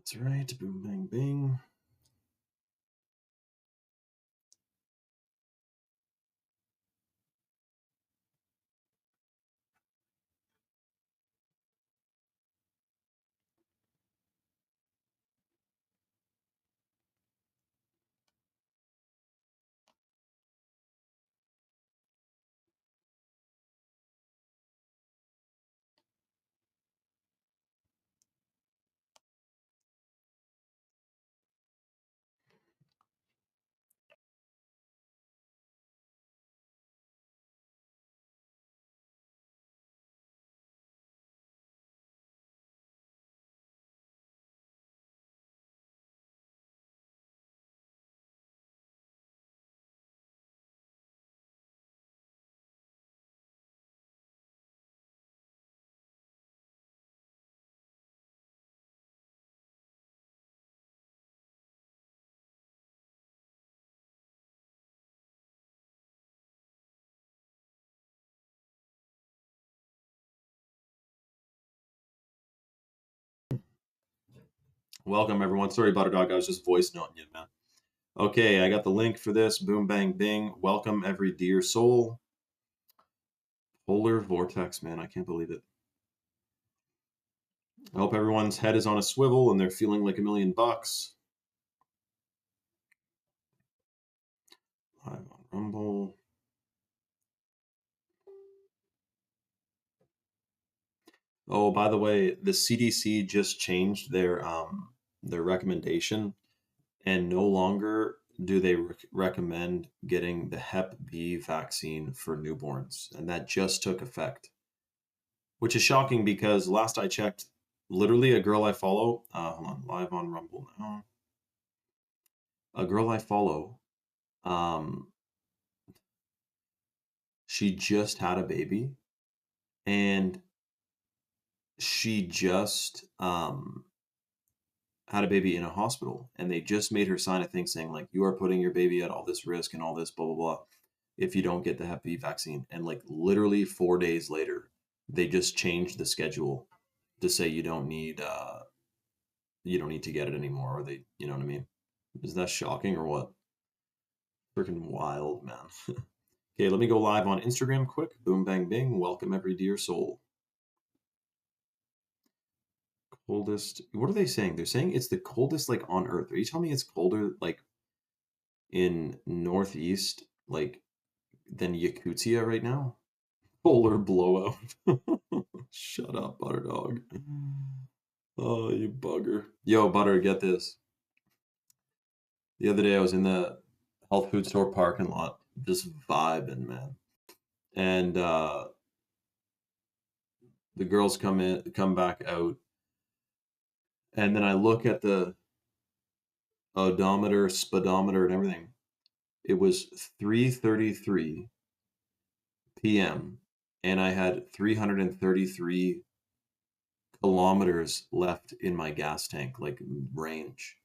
That's right. Boom, bang, bing. Welcome, everyone. Sorry, Butterdog. I was just voice noting you, man. Okay, I got the link for this. Boom, bang, bing. Welcome, every dear soul. Polar Vortex, man. I can't believe it. I hope everyone's head is on a swivel and they're feeling like $1,000,000. Live on Rumble. Oh, by the way, the CDC just changed their recommendation, and no longer do they recommend getting the Hep B vaccine for newborns, and that just took effect, which is shocking because last I checked, literally a girl I follow, hold on, live on Rumble now, a girl I follow, um, she just had a baby, and she just had a baby in a hospital, and they just made her sign a thing saying like, you are putting your baby at all this risk and all this blah blah blah if you don't get the Hep B vaccine. And like literally 4 days later, they just changed the schedule to say you don't need to get it anymore, or they, you know what I mean? Is that shocking or what? Freaking wild, man. Okay, let me go live on Instagram quick. Boom, bang, bing. Welcome, every dear soul. Coldest. What are they saying? They're saying it's the coldest like on Earth. Are you telling me it's colder like in Northeast, like than Yakutia right now? Polar blowout. Shut up, Butterdog. Oh, you bugger. Yo, Butter, get this. The other day I was in the health food store parking lot, just vibing, man. And the girls come back out, and then I look at the odometer, speedometer, and everything. It was 3:33 p.m. and I had 333 kilometers left in my gas tank, like range.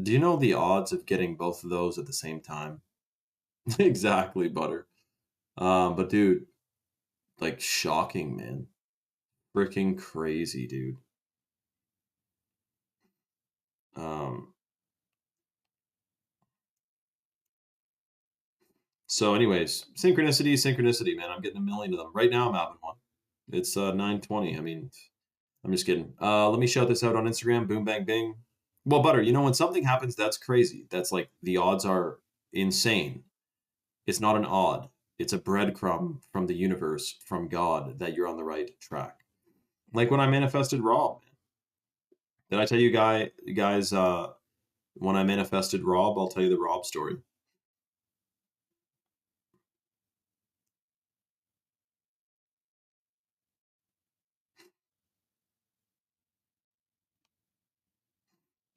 Do you know the odds of getting both of those at the same time? Exactly, Butter. But dude, like shocking, man. Freaking crazy, dude. Um, so anyways, synchronicity, man. I'm getting 1,000,000 of them. Right now I'm having one. It's 9:20. I mean, I'm just kidding. Let me shout this out on Instagram. Boom, bang, bing. Well, Butter, you know, when something happens that's crazy, that's like the odds are insane. It's not an odd. It's a breadcrumb from the universe, from God, that you're on the right track. Like when I manifested Rob. Did I tell you guys when I manifested Rob? I'll tell you the Rob story.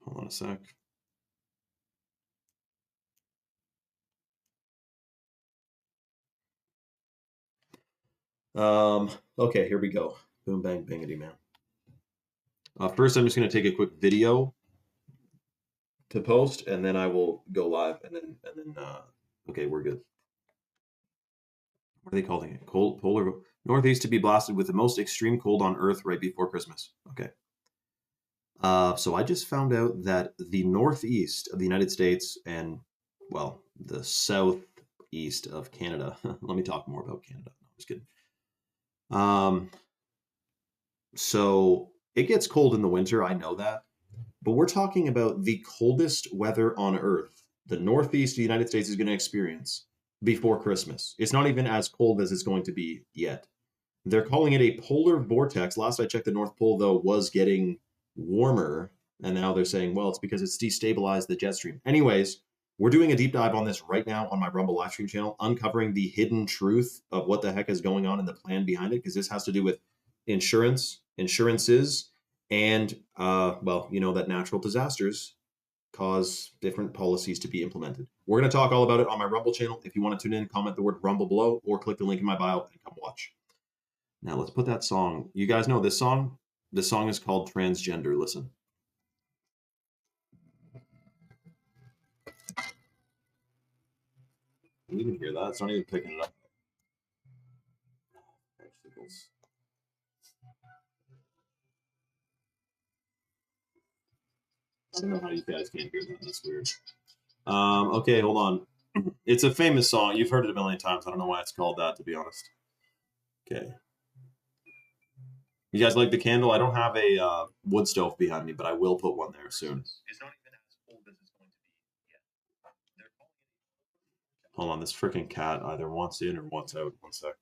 Hold on a sec. Okay, here we go. Boom, bang, bangity, man. First, I'm just going to take a quick video to post, and then I will go live, and then okay, we're good. What are they calling it? Cold, polar, northeast to be blasted with the most extreme cold on Earth right before Christmas. Okay. So I just found out that the northeast of the United States and, well, the southeast of Canada. Let me talk more about Canada. No, just kidding. Um, so it gets cold in the winter. I know that. But we're talking about the coldest weather on Earth the northeast of the United States is going to experience before Christmas. It's not even as cold as it's going to be yet. They're calling it a polar vortex. Last I checked, the North Pole, though, was getting warmer. And now they're saying, well, it's because it's destabilized the jet stream. Anyways, we're doing a deep dive on this right now on my Rumble live stream channel, uncovering the hidden truth of what the heck is going on and the plan behind it, because this has to do with insurances, and, well, you know that natural disasters cause different policies to be implemented. We're going to talk all about it on my Rumble channel. If you want to tune in, comment the word Rumble below or click the link in my bio and come watch. Now let's put that song. You guys know this song? This song is called Transgender. Listen. You can hear that. It's not even picking it up. Vegetables. I don't know how you guys can't hear that. That's weird. Okay, hold on. It's a famous song. You've heard it a million times. I don't know why it's called that, to be honest. Okay. You guys like the candle? I don't have a wood stove behind me, but I will put one there soon. It's not even as cold as it's going to be yet. Hold on, this freaking cat either wants in or wants out. One sec.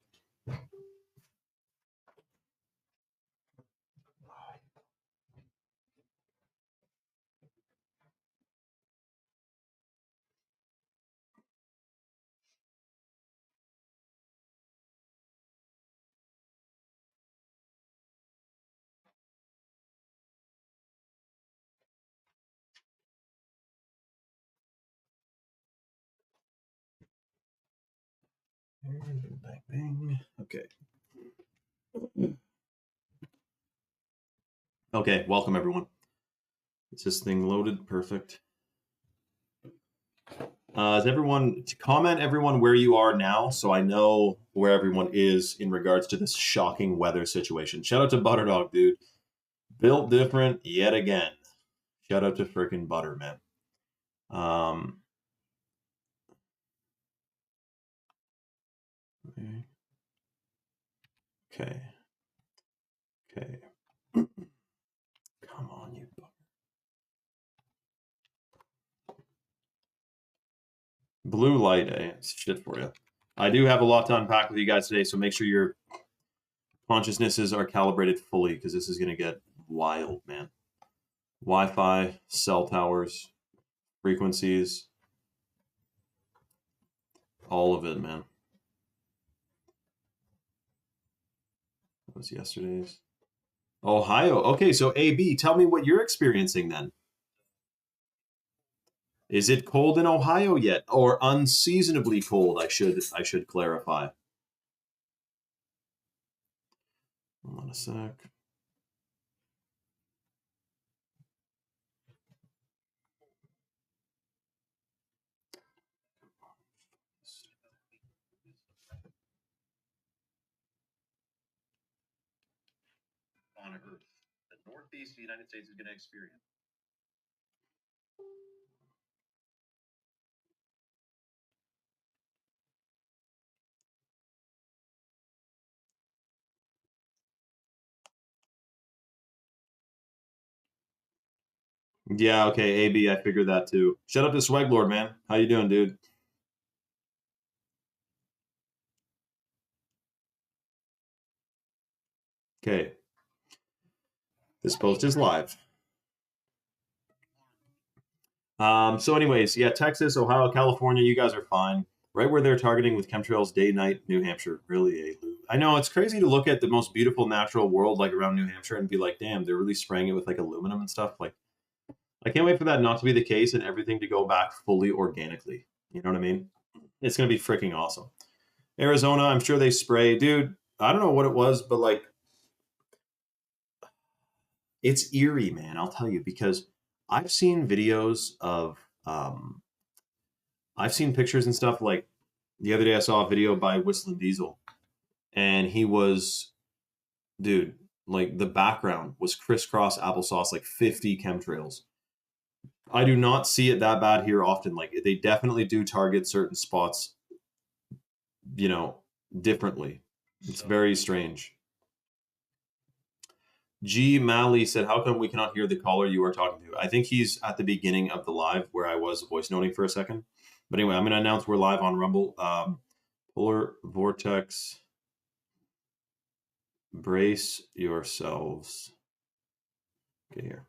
Bang, bang. Okay. Okay, welcome everyone. Is this thing loaded? Perfect. Is everyone comment everyone where you are now so I know where everyone is in regards to this shocking weather situation. Shout out to Butterdog, dude. Built different yet again. Shout out to freaking Butter, man. Okay. Okay. Come on, you butter. Blue light, eh? It's shit for you. I do have a lot to unpack with you guys today, so make sure your consciousnesses are calibrated fully because this is going to get wild, man. Wi-Fi, cell towers, frequencies, all of it, man. That was yesterday's. Ohio. Okay, so AB, tell me what you're experiencing then. Is it cold in Ohio yet, or unseasonably cold? I should clarify. Hold on a sec. On Earth, the northeast of the United States is going to experience. Yeah, okay, AB, I figured that too. Shut up to Swaglord, man. How you doing, dude? Okay. This post is live. So anyways, yeah, Texas, Ohio, California, you guys are fine. Right where they're targeting with chemtrails, day, night, New Hampshire. Really, I know it's crazy to look at the most beautiful natural world like around New Hampshire and be like, damn, they're really spraying it with like aluminum and stuff. Like, I can't wait for that not to be the case and everything to go back fully organically. You know what I mean? It's gonna be freaking awesome. Arizona, I'm sure they spray, dude. I don't know what it was, but like, it's eerie, man. I'll tell you because I've seen videos of, I've seen pictures and stuff. Like the other day, I saw a video by Whistling Diesel, and he was, dude. like the background was crisscross applesauce, like 50 chemtrails. I do not see it that bad here often. Like they definitely do target certain spots, you know, differently. It's very strange. G. Malley said, "How come we cannot hear the caller you are talking to?" I think he's at the beginning of the live where I was voice noting for a second. But anyway, I'm going to announce we're live on Rumble. Polar Vortex, brace yourselves. Okay, here.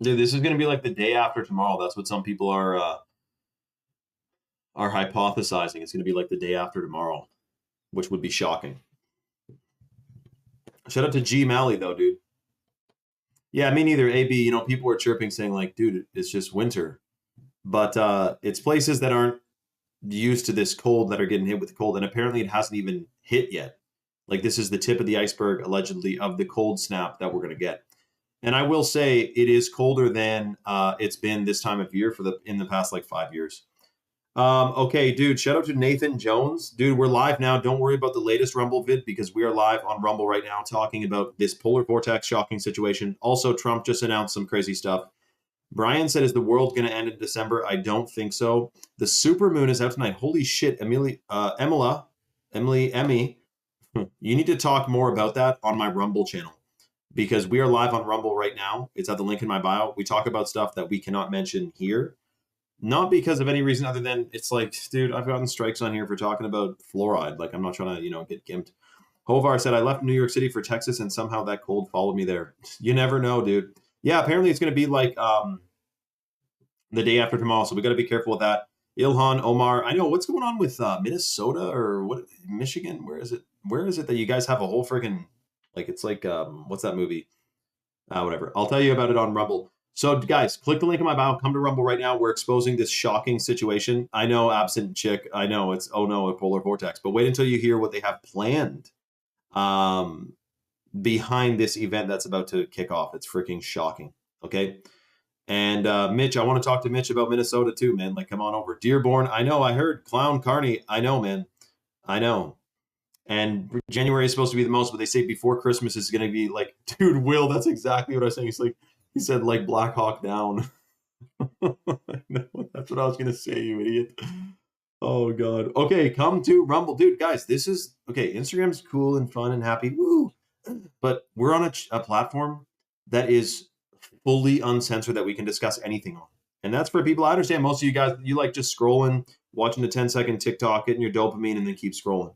Dude, this is going to be like the day after tomorrow. That's what some people are hypothesizing. It's going to be like the day after tomorrow, which would be shocking. Shout out to G. Malley, though, dude. Yeah, me neither. AB, you know, people were chirping saying like, dude, it's just winter. But it's places that aren't used to this cold that are getting hit with the cold. And apparently it hasn't even hit yet. Like this is the tip of the iceberg, allegedly, of the cold snap that we're going to get. And I will say it is colder than it's been this time of year in the past like 5 years. Okay, dude, shout out to Nathan Jones. Dude, we're live now. Don't worry about the latest Rumble vid because we are live on Rumble right now talking about this polar vortex shocking situation. Also, Trump just announced some crazy stuff. Brian said, is the world going to end in December? I don't think so. The supermoon is out tonight. Holy shit, Emmy, you need to talk more about that on my Rumble channel because we are live on Rumble right now. It's at the link in my bio. We talk about stuff that we cannot mention here. Not because of any reason other than it's like, dude, I've gotten strikes on here for talking about fluoride. Like, I'm not trying to, get gimped. Hovar said, I left New York City for Texas and somehow that cold followed me there. You never know, dude. Yeah, apparently it's going to be like the day after tomorrow, so we got to be careful with that. Ilhan, Omar, I know what's going on with Minnesota or what? Michigan? Where is it? Where is it that you guys have a whole friggin' like it's like what's that movie? Whatever. I'll tell you about it on Rumble. So guys, click the link in my bio. Come to Rumble right now. We're exposing this shocking situation. I know, absent chick. I know it's oh no, a polar vortex. But wait until you hear what they have planned behind this event that's about to kick off. It's freaking shocking. Okay. And Mitch, I want to talk to Mitch about Minnesota too, man. Like, come on over. Dearborn, I know. I heard Clown Carney. I know, man. I know. And January is supposed to be the most, but they say before Christmas is going to be like, dude, Will, that's exactly what I was saying. He's like, he said like Black Hawk Down. That's what I was going to say, you idiot. Oh, God. Okay, come to Rumble. Dude, guys, this is, okay, Instagram's cool and fun and happy. Woo! But we're on a platform that is fully uncensored that we can discuss anything on. And that's for people. I understand most of you guys, you like just scrolling, watching the 10-second TikTok, getting your dopamine, and then keep scrolling.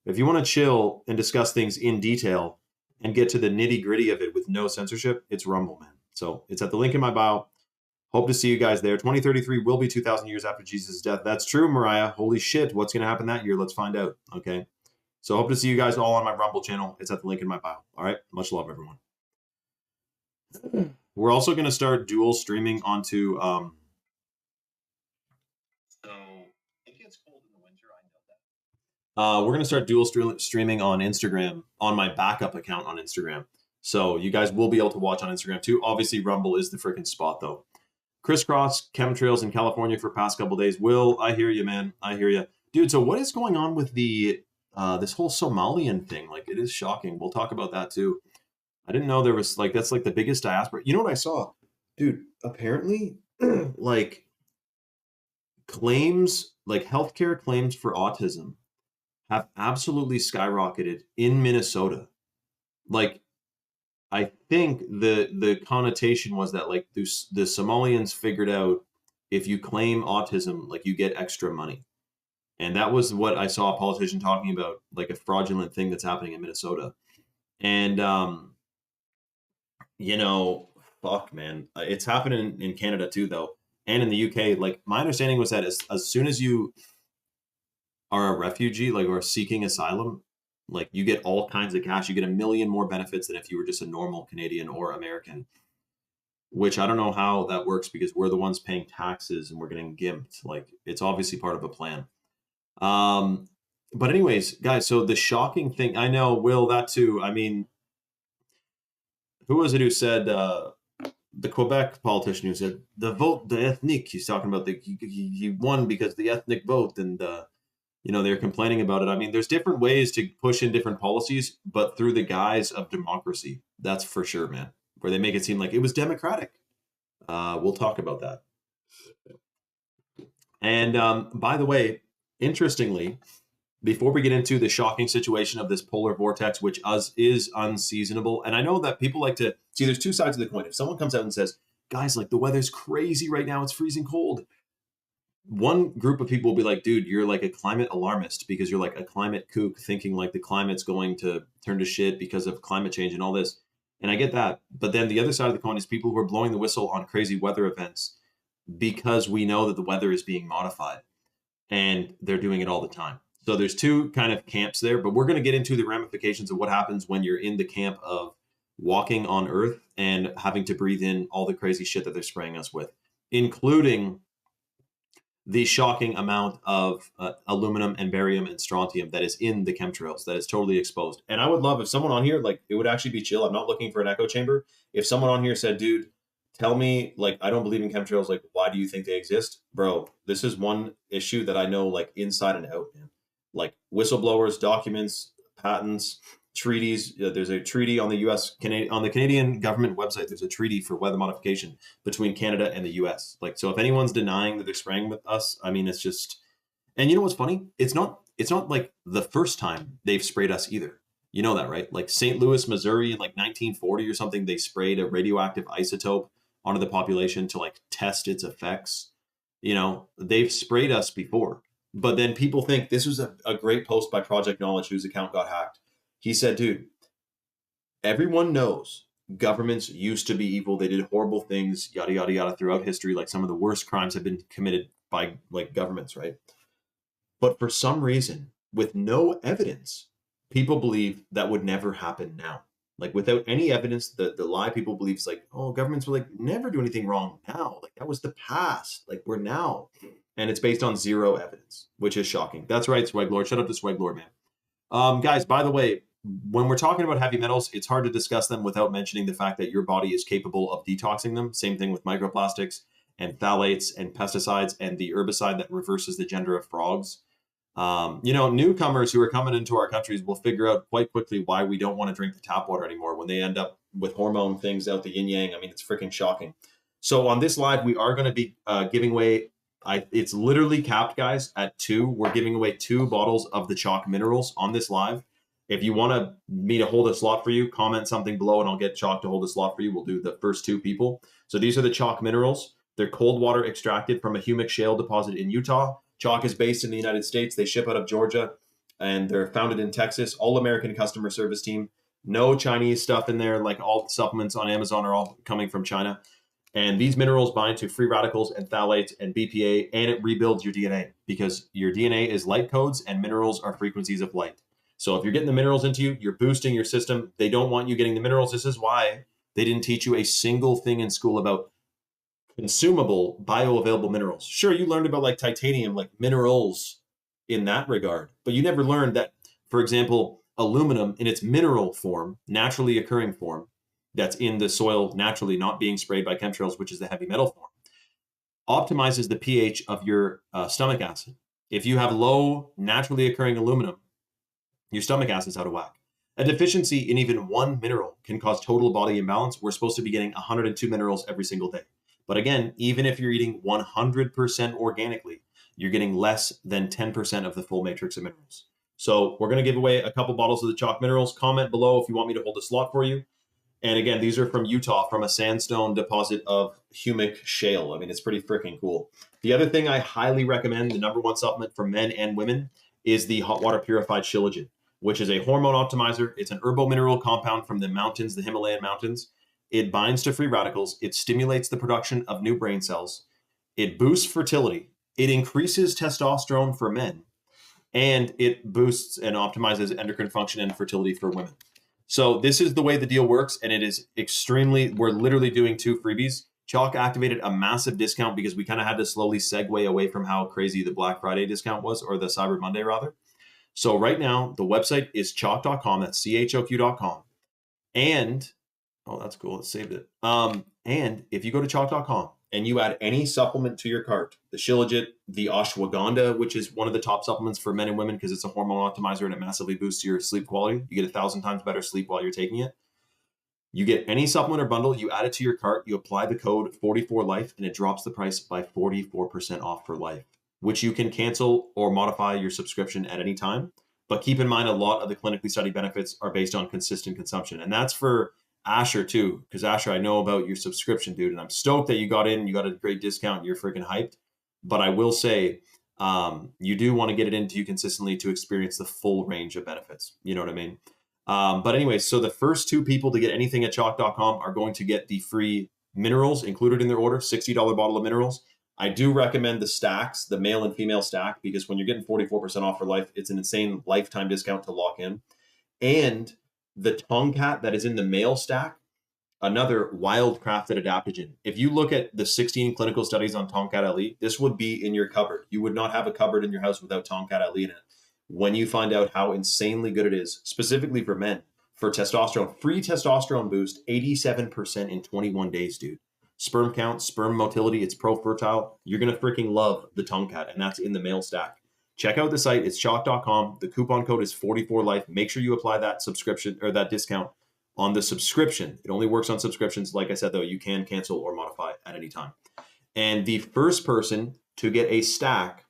If you want to chill and discuss things in detail and get to the nitty gritty of it with no censorship, it's Rumble, man. So it's at the link in my bio. Hope to see you guys there. 2033 will be 2,000 years after Jesus' death. That's true, Mariah. Holy shit. What's going to happen that year? Let's find out. Okay. So hope to see you guys all on my Rumble channel. It's at the link in my bio. All right. Much love, everyone. We're also going to start dual streaming onto so it gets cold in the winter. I know that. We're going to start dual streaming on Instagram on my backup account on Instagram. So you guys will be able to watch on Instagram too. Obviously, Rumble is the freaking spot though. Crisscross chemtrails in California for past couple days. Will, I hear you, man. I hear you, dude. So what is going on with the this whole Somalian thing? Like, it is shocking. We'll talk about that too. I didn't know there was like that's like the biggest diaspora. You know what I saw, dude? Apparently, like claims, like healthcare claims for autism, have absolutely skyrocketed in Minnesota. Like, I think the connotation was that like the Somalians figured out if you claim autism, like you get extra money. And that was what I saw a politician talking about, like a fraudulent thing that's happening in Minnesota. And, fuck, man, it's happening in Canada too, though. And in the UK, like my understanding was that as soon as you are a refugee, like, or seeking asylum, like you get all kinds of cash. You get a million more benefits than if you were just a normal Canadian or American, which I don't know how that works because we're the ones paying taxes and we're getting gimped. Like, it's obviously part of a plan. But anyways, guys, so the shocking thing, I know, Will, that too. I mean, who was it who said, the Quebec politician who said the vote, the ethnic. He's talking about he won because the ethnic vote, and they're complaining about it. I mean, there's different ways to push in different policies, but through the guise of democracy. That's for sure, man. Where they make it seem like it was democratic. We'll talk about that. And by the way, interestingly, before we get into the shocking situation of this polar vortex, which is unseasonable, and I know that people like to see there's two sides of the coin. If someone comes out and says, guys, like the weather's crazy right now, it's freezing cold. One group of people will be like, dude, you're like a climate alarmist because you're like a climate kook thinking like the climate's going to turn to shit because of climate change and all this. And I get that. But then the other side of the coin is people who are blowing the whistle on crazy weather events because we know that the weather is being modified and they're doing it all the time. So there's two kind of camps there, but we're going to get into the ramifications of what happens when you're in the camp of walking on Earth and having to breathe in all the crazy shit that they're spraying us with, including the shocking amount of aluminum and barium and strontium that is in the chemtrails that is totally exposed. And I would love if someone on here, like, it would actually be chill. I'm not looking for an echo chamber. If someone on here said, dude, tell me, like, I don't believe in chemtrails. Like, why do you think they exist? Bro, this is one issue that I know, like, inside and out, man. Like, whistleblowers, documents, patents, treaties. There's a treaty on the on the Canadian government website. There's a treaty for weather modification between Canada and the US. Like, so if anyone's denying that they're spraying with us, I mean, it's just, and you know what's funny? It's not like the first time they've sprayed us either. You know that, right? Like St. Louis, Missouri in like 1940 or something, they sprayed a radioactive isotope onto the population to like test its effects. They've sprayed us before. But then people think this was a great post by Project Knowledge, whose account got hacked. He said, dude, everyone knows governments used to be evil. They did horrible things, yada, yada, yada, throughout history. Like some of the worst crimes have been committed by like governments, right? But for some reason, with no evidence, people believe that would never happen now. Like without any evidence, the lie people believe is like, oh, governments will like never do anything wrong now. Like that was the past. Like we're now. And it's based on zero evidence, which is shocking. That's right, Swag Lord. Shut up to Swag Lord, man. Guys, by the way, when we're talking about heavy metals, it's hard to discuss them without mentioning the fact that your body is capable of detoxing them. Same thing with microplastics and phthalates and pesticides and the herbicide that reverses the gender of frogs. Newcomers who are coming into our countries will figure out quite quickly why we don't want to drink the tap water anymore when they end up with hormone things out the yin yang. I mean, it's freaking shocking. So on this live, we are going to be giving away, it's literally capped, guys, at 2. We're giving away 2 bottles of the chalk minerals on this live. If you want me to hold a slot for you, comment something below and I'll get chalk to hold a slot for you. We'll do the first 2 people. So these are the chalk minerals. They're cold water extracted from a humic shale deposit in Utah. Chalk is based in the United States. They ship out of Georgia and they're founded in Texas. All American customer service team. No Chinese stuff in there. Like all the supplements on Amazon are all coming from China. And these minerals bind to free radicals and phthalates and BPA, and it rebuilds your DNA because your DNA is light codes and minerals are frequencies of light. So if you're getting the minerals into you, you're boosting your system. They don't want you getting the minerals. This is why they didn't teach you a single thing in school about consumable bioavailable minerals. Sure, you learned about like titanium, like minerals in that regard, but you never learned that, for example, aluminum in its mineral form, naturally occurring form, that's in the soil naturally, not being sprayed by chemtrails, which is the heavy metal form, optimizes the pH of your stomach acid. If you have low naturally occurring aluminum, your stomach acid's out of whack. A deficiency in even one mineral can cause total body imbalance. We're supposed to be getting 102 minerals every single day. But again, even if you're eating 100% organically, you're getting less than 10% of the full matrix of minerals. So we're going to give away a couple bottles of the chalk minerals. Comment below if you want me to hold a slot for you. And again, these are from Utah, from a sandstone deposit of humic shale. I mean, it's pretty freaking cool. The other thing I highly recommend, the #1 supplement for men and women, is the hot water purified shilajit, which is a hormone optimizer. It's an herbomineral compound from the mountains, the Himalayan mountains. It binds to free radicals. It stimulates the production of new brain cells. It boosts fertility. It increases testosterone for men. And it boosts and optimizes endocrine function and fertility for women. So this is the way the deal works, and it is extremely, we're literally doing 2 freebies. Chalk activated a massive discount because we kind of had to slowly segue away from how crazy the Black Friday discount was, or the Cyber Monday rather. So right now, the website is chalk.com, that's CHOQ.com. And, oh, that's cool, it saved it. And if you go to chalk.com and you add any supplement to your cart, the Shilajit, the ashwagandha, which is one of the top supplements for men and women because it's a hormone optimizer and it massively boosts your sleep quality. You get 1,000 times better sleep while you're taking it. You get any supplement or bundle, you add it to your cart, you apply the code 44life, and it drops the price by 44% off for life, which you can cancel or modify your subscription at any time. But keep in mind, a lot of the clinically studied benefits are based on consistent consumption. And that's for Asher too, because Asher, I know about your subscription, dude, and I'm stoked that you got in, you got a great discount, and you're freaking hyped. But I will say, you do want to get it into you consistently to experience the full range of benefits. You know what I mean? But anyway, so the first 2 people to get anything at chalk.com are going to get the free minerals included in their order, $60 bottle of minerals. I do recommend the stacks, the male and female stack, because when you're getting 44% off for life, it's an insane lifetime discount to lock in. And the Tongkat that is in the male stack, another wildcrafted adaptogen. If you look at the 16 clinical studies on Tongkat LE, this would be in your cupboard. You would not have a cupboard in your house without Tongkat LE in it. When you find out how insanely good it is, specifically for men, for testosterone, free testosterone boost, 87% in 21 days, dude. Sperm count, sperm motility, it's pro-fertile. You're going to freaking love the Tongkat, and that's in the male stack. Check out the site. It's chalk.com. The coupon code is 44life. Make sure you apply that subscription or that discount on the subscription. It only works on subscriptions. Like I said, though, you can cancel or modify at any time. And the first person to get a stack,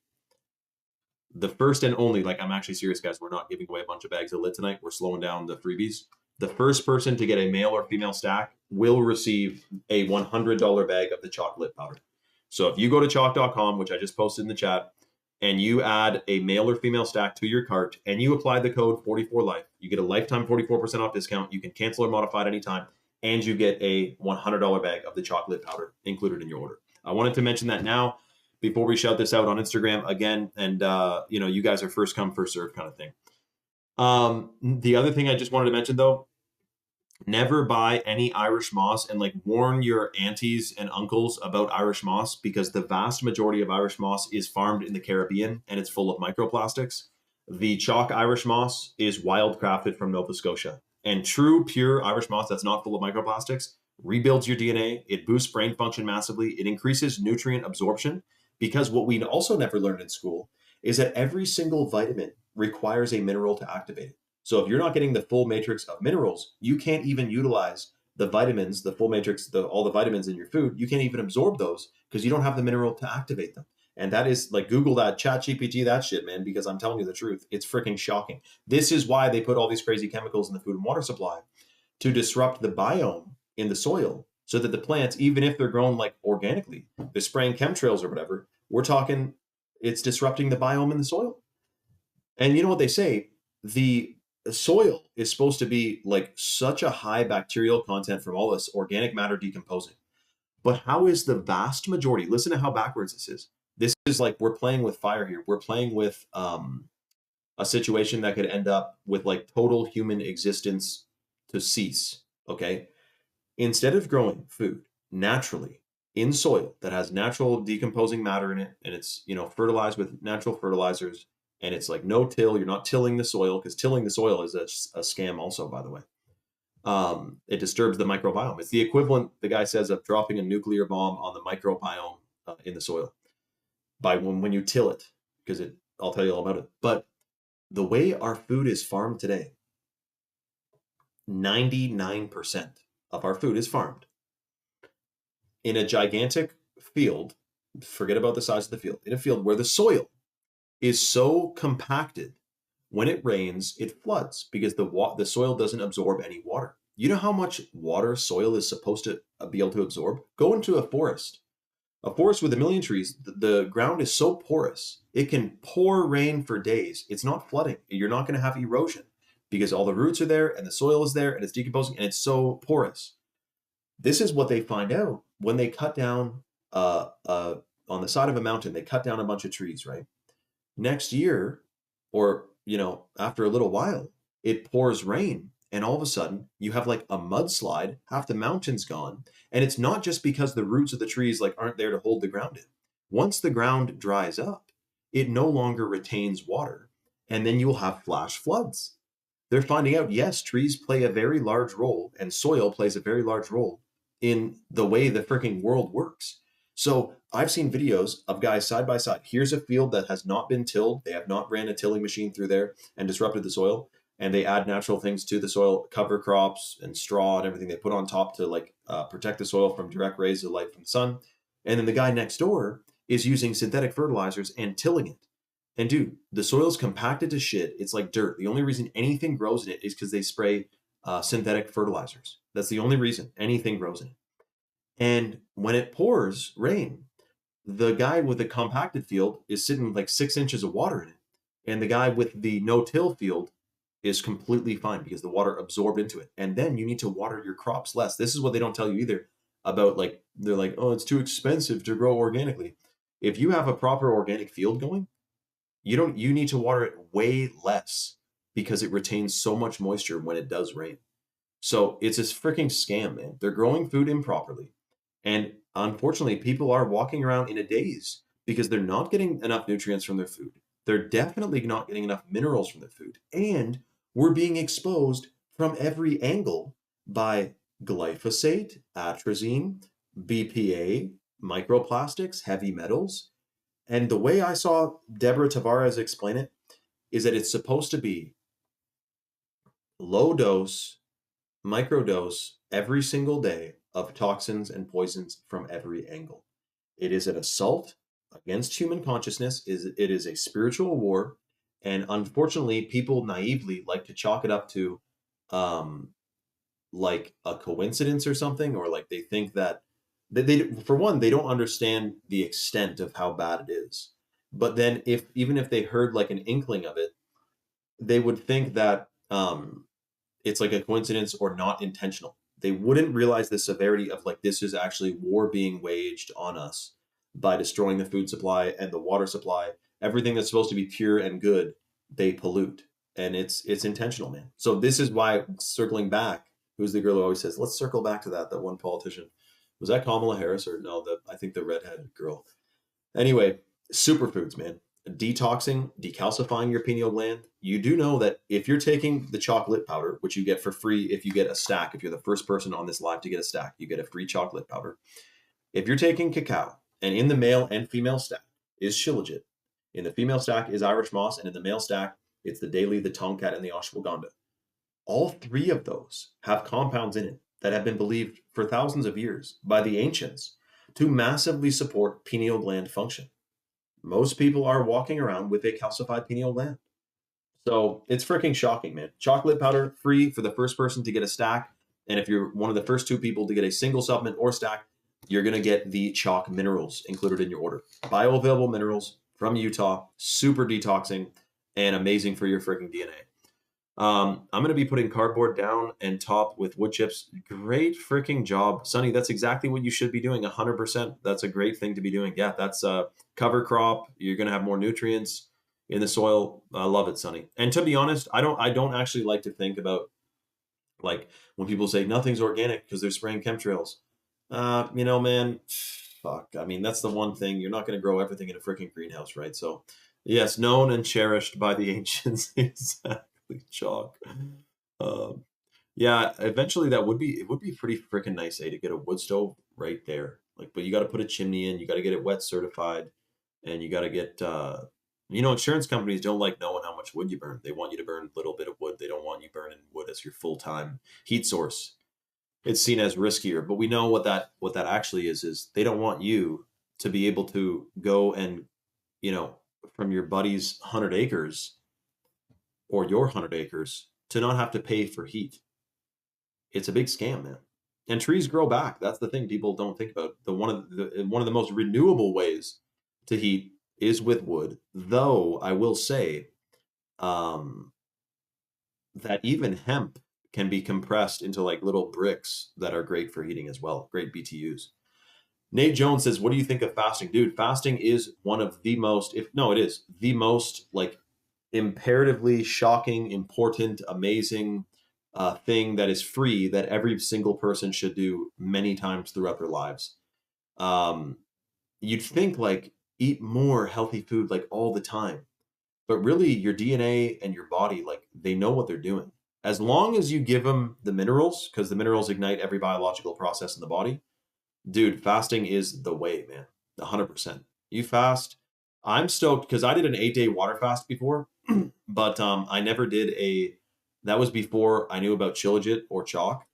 the first and only, like I'm actually serious, guys, we're not giving away a bunch of bags of lid tonight. We're slowing down the freebies. The first person to get a male or female stack will receive a $100 bag of the chocolate powder. So if you go to chalk.com, which I just posted in the chat, and you add a male or female stack to your cart and you apply the code 44life, you get a lifetime 44% off discount. You can cancel or modify at any time, and you get a $100 bag of the chocolate powder included in your order. I wanted to mention that now before we shout this out on Instagram again. And, you guys are first come, first serve kind of thing. The other thing I just wanted to mention, though, never buy any Irish moss, and like warn your aunties and uncles about Irish moss, because the vast majority of Irish moss is farmed in the Caribbean and it's full of microplastics. The chalk Irish moss is wildcrafted from Nova Scotia, and true pure Irish moss that's not full of microplastics rebuilds your DNA. It boosts brain function massively. It increases nutrient absorption, because what we also never learned in school is that every single vitamin requires a mineral to activate it. So if you're not getting the full matrix of minerals, you can't even utilize the vitamins, the full matrix, all the vitamins in your food. You can't even absorb those because you don't have the mineral to activate them. And that is like, Google that, chat GPT, that shit, man, because I'm telling you the truth. It's freaking shocking. This is why they put all these crazy chemicals in the food and water supply, to disrupt the biome in the soil, so that the plants, even if they're grown like organically, they're spraying chemtrails or whatever, we're talking, it's disrupting the biome in the soil. And you know what they say? The soil is supposed to be like such a high bacterial content from all this organic matter decomposing. But how is the vast majority, listen to how backwards this is. This is like, we're playing with fire here. We're playing with a situation that could end up with like total human existence to cease, okay? Instead of growing food naturally in soil that has natural decomposing matter in it, and it's, fertilized with natural fertilizers, and it's like no till, you're not tilling the soil, because tilling the soil is a scam also, by the way. It disturbs the microbiome. It's the equivalent, the guy says, of dropping a nuclear bomb on the microbiome in the soil by when you till it, because I'll tell you all about it. But the way our food is farmed today, 99% of our food is farmed in a gigantic field. Forget about the size of the field. In a field where the soil is so compacted, when it rains, it floods because the soil doesn't absorb any water. You know how much water soil is supposed to be able to absorb? Go into a forest with a million trees. The ground is so porous, it can pour rain for days. It's not flooding. You're not going to have erosion because all the roots are there and the soil is there and it's decomposing and it's so porous. This is what they find out when they cut down on the side of a mountain. They cut down a bunch of trees, right? Next year, or after a little while, it pours rain, and all of a sudden you have like a mudslide. Half the mountain's gone, and it's not just because the roots of the trees like aren't there to hold the ground in. Once the ground dries up, it no longer retains water, and then you'll have flash floods. They're finding out, yes, trees play a very large role, and soil plays a very large role in the way the freaking world works. So I've seen videos of guys side by side. Here's a field that has not been tilled. They have not ran a tilling machine through there and disrupted the soil. And they add natural things to the soil, cover crops and straw and everything they put on top to like protect the soil from direct rays of light from the sun. And then the guy next door is using synthetic fertilizers and tilling it. And dude, the soil's compacted to shit. It's like dirt. The only reason anything grows in it is because they spray synthetic fertilizers. That's the only reason anything grows in it. And when it pours rain, the guy with the compacted field is sitting with like 6 inches of water in it. And the guy with the no-till field is completely fine because the water absorbed into it. And then you need to water your crops less. This is what they don't tell you either about, like, they're like, oh, it's too expensive to grow organically. If you have a proper organic field going, you need to water it way less because it retains so much moisture when it does rain. So it's this freaking scam, man. They're growing food improperly. And unfortunately, people are walking around in a daze because they're not getting enough nutrients from their food. They're definitely not getting enough minerals from their food. And we're being exposed from every angle by glyphosate, atrazine, BPA, microplastics, heavy metals. And the way I saw Deborah Tavares explain it is that it's supposed to be low dose, microdose every single day of toxins and poisons from every angle. It is an assault against human consciousness. It is a spiritual war, and unfortunately, people naively like to chalk it up to, like a coincidence or something, or like they think that they for one they don't understand the extent of how bad it is. But then, if even if they heard like an inkling of it, they would think that it's like a coincidence or not intentional. They wouldn't realize the severity of like this is actually war being waged on us by destroying the food supply and the water supply. Everything that's supposed to be pure and good, they pollute. And it's intentional, man. So this is why, circling back, who's the girl who always says, let's circle back to that one politician. Was that Kamala Harris or no, I think the redheaded girl. Anyway, superfoods, man. Detoxing, decalcifying your pineal gland. You do know that if you're taking the chocolate powder, which you get for free if you get a stack, if you're the first person on this live to get a stack, you get a free chocolate powder. If you're taking cacao, and in the male and female stack is shilajit, in the female stack is Irish moss, and in the male stack, it's the daily, the tomcat, and the ashwagandha. All three of those have compounds in it that have been believed for thousands of years by the ancients to massively support pineal gland function. Most people are walking around with a calcified pineal gland. So it's freaking shocking, man. Chocolate powder free for the first person to get a stack. And if you're one of the first 2 people to get a single supplement or stack, you're going to get the chalk minerals included in your order. Bioavailable minerals from Utah, super detoxing and amazing for your freaking DNA. I'm going to be putting cardboard down and top with wood chips. Great freaking job, Sonny. That's exactly what you should be doing. 100%. That's a great thing to be doing. Yeah, that's a cover crop. You're going to have more nutrients in the soil. I love it, Sonny. And to be honest, I don't actually like to think about, like, when people say nothing's organic because they're spraying chemtrails. Man, fuck. I mean, that's the one thing. You're not going to grow everything in a freaking greenhouse, right? So, yes, known and cherished by the ancients. Exactly. Chalk. Yeah, eventually it would be pretty freaking nice, to get a wood stove right there. Like, but you got to put a chimney in, you got to get it wet certified, and you got to get insurance companies don't like knowing how much wood you burn. They want you to burn a little bit of wood. They don't want you burning wood as your full-time heat source. It's seen as riskier, but we know what that actually is they don't want you to be able to go and, from your buddy's 100 acres or your 100 acres to not have to pay for heat. It's a big scam, man. And trees grow back. That's the thing people don't think about. One of the most renewable ways to heat is with wood. Though I will say that even hemp can be compressed into like little bricks that are great for heating as well. Great BTUs. Nate Jones says, "What do you think of fasting, dude? Fasting is one of the most, it is the most like imperatively shocking, important, amazing thing that is free that every single person should do many times throughout their lives. You'd think like eat more healthy food like all the time, but really your DNA and your body, like, they know what they're doing. as long as you give them the minerals, because the minerals ignite every biological process in the body, dude, fasting is the way, man. 100%. You fast. I'm stoked because I did an 8-day water fast before, but I never did a. That was before I knew about Shilajit or chalk.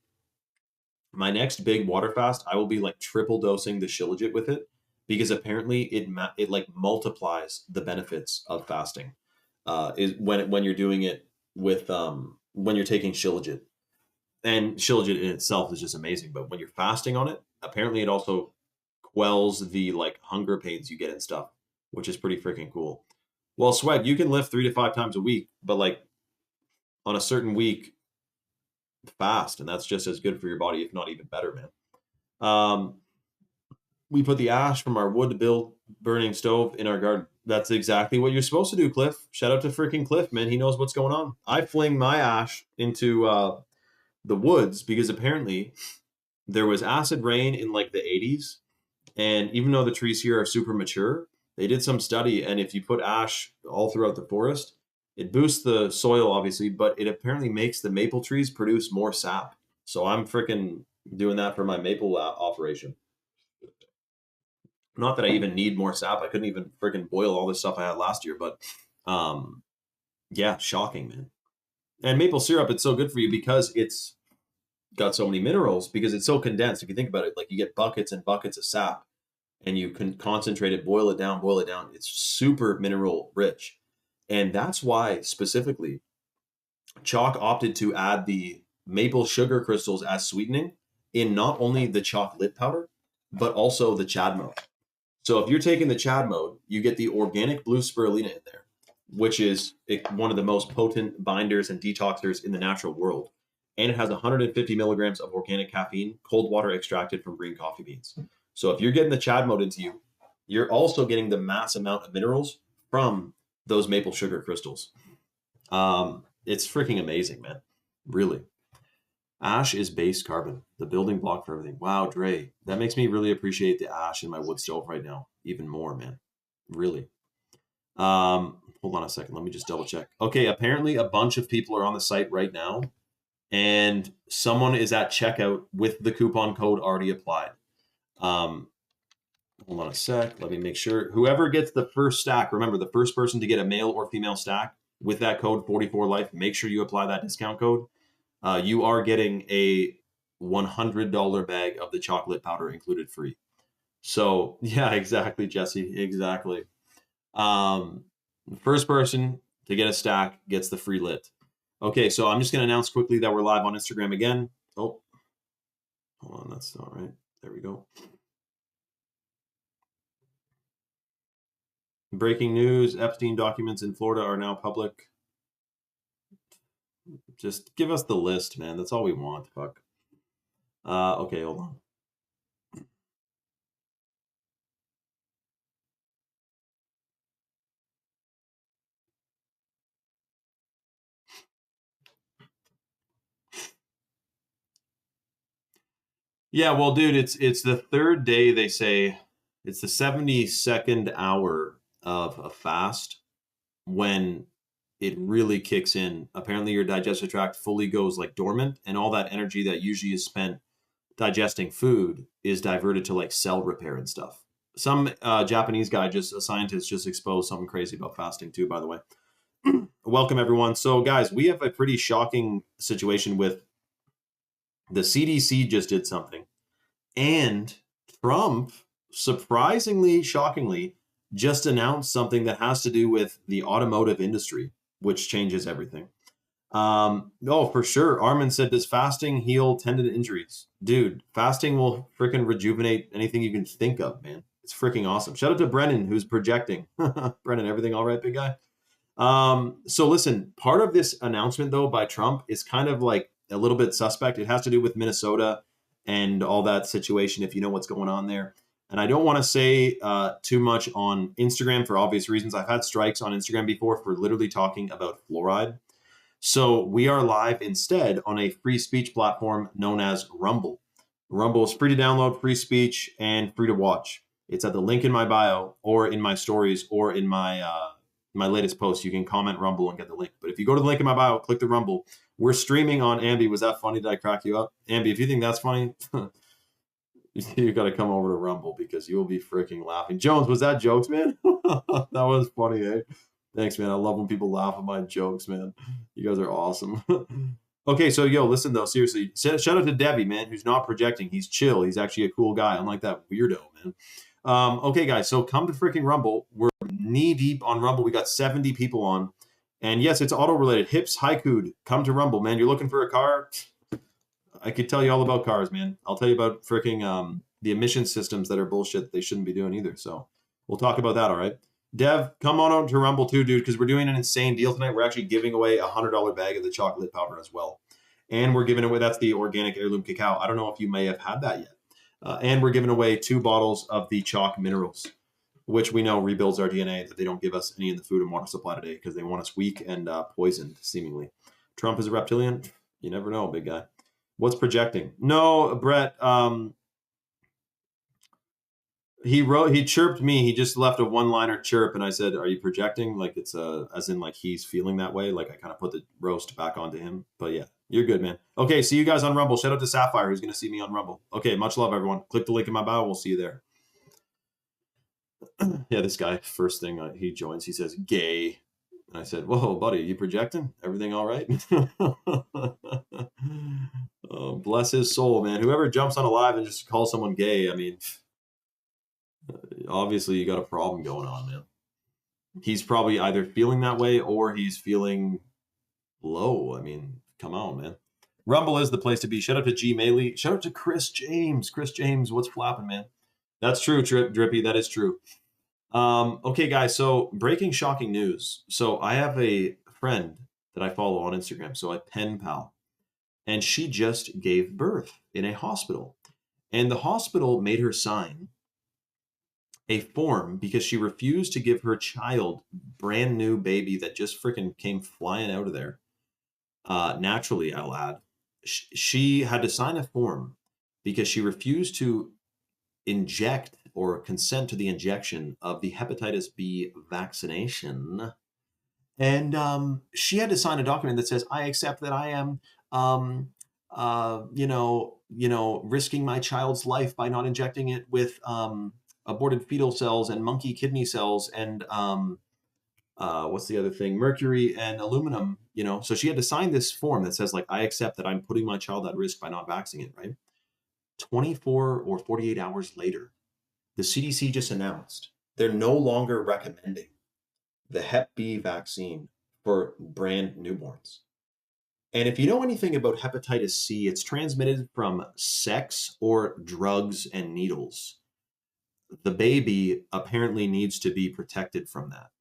My next big water fast, I will be like triple dosing the Shilajit with it because apparently it like multiplies the benefits of fasting. Is when you're doing it with when you're taking Shilajit, and Shilajit in itself is just amazing. But when you're fasting on it, apparently it also quells the like hunger pains you get and stuff, which is pretty freaking cool. Well, Swag, you can lift 3 to 5 times a week, but like on a certain week, fast, and that's just as good for your body, if not even better, man. We put the ash from our wood to build burning stove in our garden. That's exactly what you're supposed to do, Cliff. Shout out to freaking Cliff, man. He knows what's going on. I fling my ash into the woods because apparently there was acid rain in like the 80s. And even though the trees here are super mature, they did some study. And if you put ash all throughout the forest, it boosts the soil, obviously, but it apparently makes the maple trees produce more sap. So I'm freaking doing that for my maple operation. Not that I even need more sap. I couldn't even freaking boil all this stuff I had last year, but um, yeah, shocking, man. And maple syrup, it's so good for you because it's got so many minerals because it's so condensed. If you think about it, like you get buckets and buckets of sap and you can concentrate it, boil it down, boil it down. It's super mineral rich. And that's why specifically Chalk opted to add the maple sugar crystals as sweetening in not only the chalk lit powder, but also the Chad mode. So if you're taking the Chad mode, you get the organic blue spirulina in there, which is one of the most potent binders and detoxers in the natural world. And it has 150 milligrams of organic caffeine, cold water extracted from green coffee beans. So if you're getting the Chad mode into you, you're also getting the mass amount of minerals from those maple sugar crystals. It's freaking amazing, man. Really. Ash is base carbon, the building block for everything. Wow, Dre, that makes me really appreciate the ash in my wood stove right now, even more, man. Really. Hold on a second. Let me just double check. Okay, apparently a bunch of people are on the site right now, and someone is at checkout with the coupon code already applied. Hold on a sec. Let me make sure. Whoever gets the first stack, remember the first person to get a male or female stack with that code 44life, make sure you apply that discount code. You are getting a $100 bag of the chocolate powder included free. So yeah, exactly, Jesse, exactly. The first person to get a stack gets the free lit. Okay, so I'm just going to announce quickly that we're live on Instagram again. Oh, hold on, that's not right. There we go. Breaking news, Epstein documents in Florida are now public. Just give us the list, man. That's all we want. Fuck. Okay, hold on. Yeah, well, dude, it's the third day they say it's the 72nd hour of a fast when it really kicks in. Apparently your digestive tract fully goes like dormant and all that energy that usually is spent digesting food is diverted to like cell repair and stuff. Some Japanese guy, just a scientist, just exposed something crazy about fasting too, by the way. Welcome everyone. So guys, we have a pretty shocking situation with the CDC just did something. And Trump, surprisingly, shockingly, just announced something that has to do with the automotive industry, which changes everything. No, for sure. Armin said, does fasting heal tendon injuries? Dude, fasting will freaking rejuvenate anything you can think of, man. It's freaking awesome. Shout out to Brennan, who's projecting. Brennan, everything all right, big guy? So listen, part of this announcement, though, by Trump is kind of like a little bit suspect. It has to do with Minnesota and all that situation, if you know what's going on there. And I don't want to say too much on Instagram for obvious reasons. I've had strikes on Instagram before for literally talking about fluoride. So we are live instead on a free speech platform known as Rumble. Rumble is free to download, free speech, and free to watch. It's at the link in my bio or in my stories or in my latest post. You can comment Rumble and get the link. But if you go to the link in my bio, click the Rumble. We're streaming on Ambi. Was that funny? Did I crack you up? Ambi, if you think that's funny, you got to come over to Rumble because you will be freaking laughing. Jones, was that jokes, man? That was funny, eh? Thanks, man. I love when people laugh at my jokes, man. You guys are awesome. Okay, so yo, listen though, seriously. Shout out to Debbie, man, who's not projecting. He's chill. He's actually a cool guy, unlike that weirdo, man. Okay, guys, so come to freaking Rumble. We're knee deep on Rumble. We got 70 people on. And yes, it's auto related. Hips Haiku, come to Rumble, man. You're looking for a car? I could tell you all about cars, man. I'll tell you about freaking the emission systems that are bullshit that they shouldn't be doing either. So we'll talk about that, all right? Dev, come on out to Rumble too, dude, because we're doing an insane deal tonight. We're actually giving away a $100 bag of the chocolate powder as well. And we're giving away, that's the organic heirloom cacao. I don't know if you may have had that yet. And we're giving away 2 bottles of the chalk minerals, which we know rebuilds our DNA, that they don't give us any in the food and water supply today because they want us weak and poisoned, seemingly. Trump is a reptilian? You never know, big guy. What's projecting? No, Brett, he chirped me. He just left a one-liner chirp, and I said, "Are you projecting?" Like it's as in like he's feeling that way. Like I kind of put the roast back onto him. But yeah, you're good, man. Okay, see you guys on Rumble. Shout out to Sapphire, who's gonna see me on Rumble. Okay, much love, everyone. Click the link in my bio. We'll see you there. Yeah, this guy, first thing he joins, he says, "Gay." And I said, "Whoa, buddy, you projecting? Everything all right?" Oh, bless his soul, man. Whoever jumps on a live and just calls someone gay, I mean, obviously you got a problem going on, man. He's probably either feeling that way or he's feeling low. I mean, come on, man. Rumble is the place to be. Shout out to G Maley. Shout out to Chris James. Chris James, what's flapping, man? That's true, Drippy. That is true. Okay, guys. So breaking shocking news. So I have a friend that I follow on Instagram. So I pen pal, and she just gave birth in a hospital, and the hospital made her sign a form because she refused to give her child, brand new baby that just freaking came flying out of there, naturally, I'll add. She had to sign a form because she refused to inject or consent to the injection of the hepatitis B vaccination. And she had to sign a document that says, "I accept that I am, risking my child's life by not injecting it with aborted fetal cells and monkey kidney cells and what's the other thing? Mercury and aluminum." So she had to sign this form that says, like, "I accept that I'm putting my child at risk by not vaccinating it," right? 24 or 48 hours later, the CDC just announced they're no longer recommending the Hep B vaccine for brand newborns. And if you know anything about hepatitis C, it's transmitted from sex or drugs and needles. The baby apparently needs to be protected from that.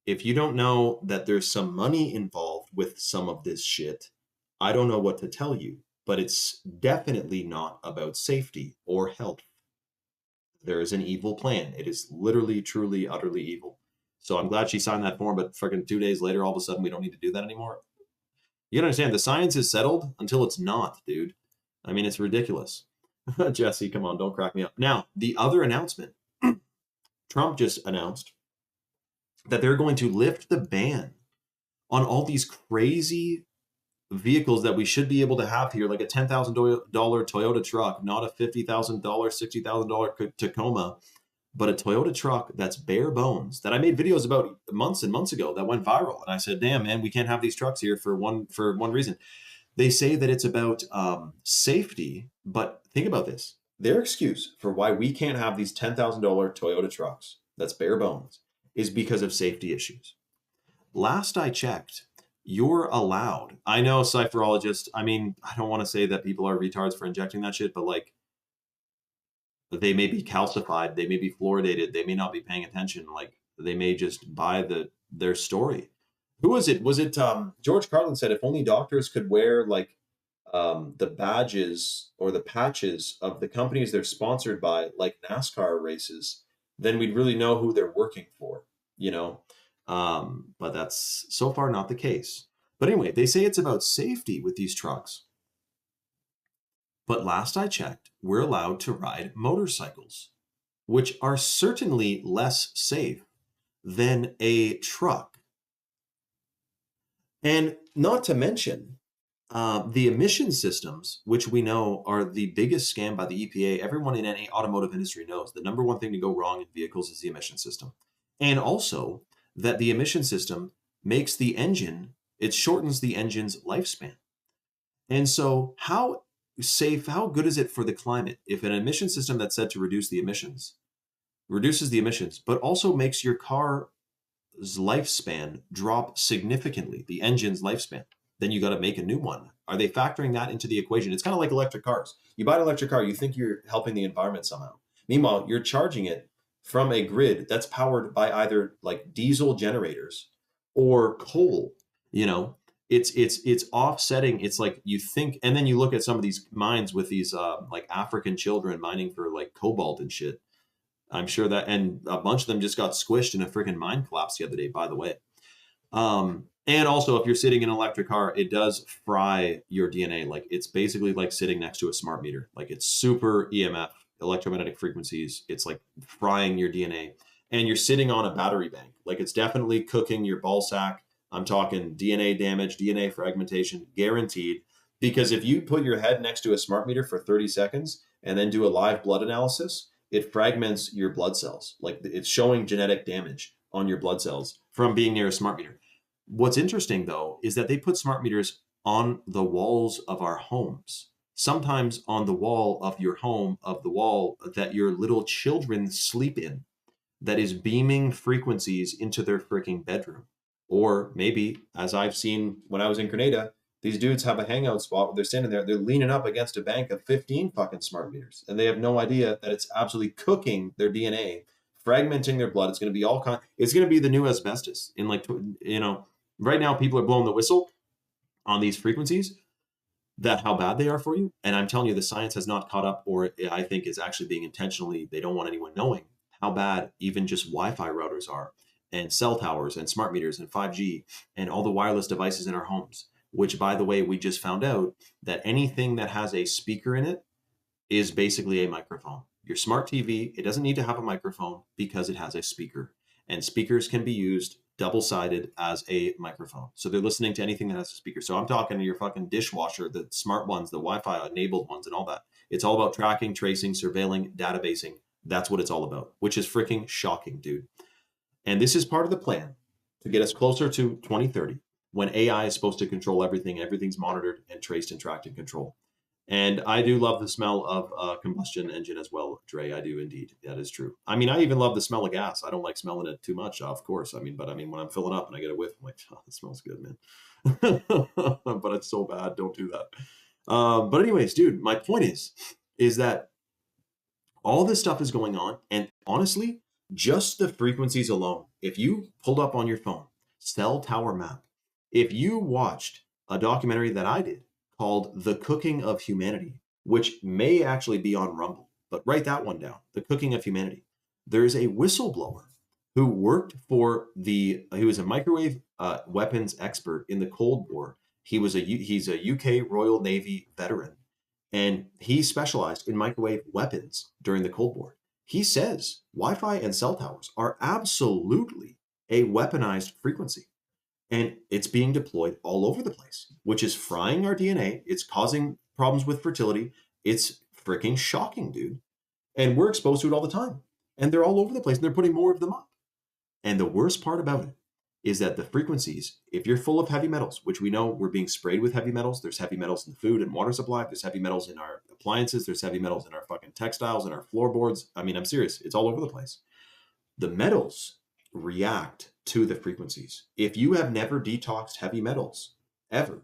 If you don't know that there's some money involved with some of this shit, I don't know what to tell you, but it's definitely not about safety or health. There is an evil plan. It is literally, truly, utterly evil. So I'm glad she signed that form, but freaking 2 days later, all of a sudden, we don't need to do that anymore. You gotta understand, the science is settled until it's not, dude. I mean, it's ridiculous. Jesse, come on, don't crack me up. Now, the other announcement, Trump just announced that they're going to lift the ban on all these crazy vehicles that we should be able to have here, like a $10,000 Toyota truck, not a $50,000, $60,000 Tacoma, but a Toyota truck that's bare bones, that I made videos about months and months ago that went viral. And I said, damn, man, we can't have these trucks here for one reason. They say that it's about safety, but think about this. Their excuse for why we can't have these $10,000 Toyota trucks that's bare bones is because of safety issues. Last I checked, you're allowed. I know, cypherologist. I mean, I don't want to say that people are retards for injecting that shit, but like, they may be calcified, they may be fluoridated, they may not be paying attention. Like, they may just buy their story. Who was it? Was it George Carlin said if only doctors could wear like the badges or the patches of the companies they're sponsored by, like NASCAR races, then we'd really know who they're working for, but that's so far not the case. But anyway, they say it's about safety with these trucks. But last I checked, we're allowed to ride motorcycles, which are certainly less safe than a truck. And not to mention, The emission systems, which we know are the biggest scam by the EPA, everyone in any automotive industry knows the number one thing to go wrong in vehicles is the emission system. And also that the emission system makes the engine, it shortens the engine's lifespan. And so, how safe, how good is it for the climate if an emission system that's said to reduce the emissions reduces the emissions, but also makes your car's lifespan drop significantly, the engine's lifespan? Then you got to make a new one. Are they factoring that into the equation? It's kind of like electric cars. You buy an electric car, you think you're helping the environment somehow. Meanwhile, you're charging it from a grid that's powered by either like diesel generators or coal. You know, it's offsetting. It's like you think, and then you look at some of these mines with these like African children mining for like cobalt and shit. I'm sure that, and a bunch of them just got squished in a freaking mine collapse the other day, by the way. And also, if you're sitting in an electric car, it does fry your DNA. Like it's basically like sitting next to a smart meter. Like it's super EMF, electromagnetic frequencies. It's like frying your DNA, and you're sitting on a battery bank. Like it's definitely cooking your ball sack. I'm talking DNA damage, DNA fragmentation, guaranteed. Because if you put your head next to a smart meter for 30 seconds and then do a live blood analysis, it fragments your blood cells. Like it's showing genetic damage on your blood cells from being near a smart meter. What's interesting though is that they put smart meters on the walls of our homes, sometimes on the wall of your home, of the wall that your little children sleep in, that is beaming frequencies into their freaking bedroom. Or maybe, as I've seen when I was in Grenada, these dudes have a hangout spot where they're standing there, they're leaning up against a bank of 15 fucking smart meters, and they have no idea that it's absolutely cooking their DNA, fragmenting their blood. It's going to be it's going to be the new asbestos. In like, you know, right now people are blowing the whistle on these frequencies, that how bad they are for you. And I'm telling you, the science has not caught up, or I think is actually being intentionally, they don't want anyone knowing how bad even just Wi-Fi routers are, and cell towers and smart meters and 5G and all the wireless devices in our homes, which, by the way, we just found out that anything that has a speaker in it is basically a microphone. Your smart TV, it doesn't need to have a microphone because it has a speaker. And speakers can be used double-sided as a microphone. So they're listening to anything that has a speaker. So I'm talking to your fucking dishwasher, the smart ones, the Wi-Fi enabled ones and all that. It's all about tracking, tracing, surveilling, databasing. That's what it's all about, which is freaking shocking, dude. And this is part of the plan to get us closer to 2030, when AI is supposed to control everything. Everything's monitored and traced and tracked and controlled. And I do love the smell of a combustion engine as well, Dre. I do indeed. That is true. I mean, I even love the smell of gas. I don't like smelling it too much, of course. I mean, when I'm filling up and I get a whiff, I'm like, oh, it smells good, man. But it's so bad. Don't do that. But anyways, dude, my point is that all this stuff is going on. And honestly, just the frequencies alone, if you pulled up on your phone, cell tower map, if you watched a documentary that I did called The Cooking of Humanity, which may actually be on Rumble, but write that one down, The Cooking of Humanity. There's a whistleblower who worked for he was a microwave weapons expert in the Cold War. He's a UK Royal Navy veteran, and he specialized in microwave weapons during the Cold War. He says Wi-Fi and cell towers are absolutely a weaponized frequency. And it's being deployed all over the place, which is frying our DNA. It's causing problems with fertility. It's freaking shocking, dude. And we're exposed to it all the time. And they're all over the place, and they're putting more of them up. And the worst part about it is that the frequencies, if you're full of heavy metals, which we know we're being sprayed with heavy metals, there's heavy metals in the food and water supply, there's heavy metals in our appliances, there's heavy metals in our fucking textiles and our floorboards. I mean, I'm serious. It's all over the place. The metals react to the frequencies. If you have never detoxed heavy metals ever,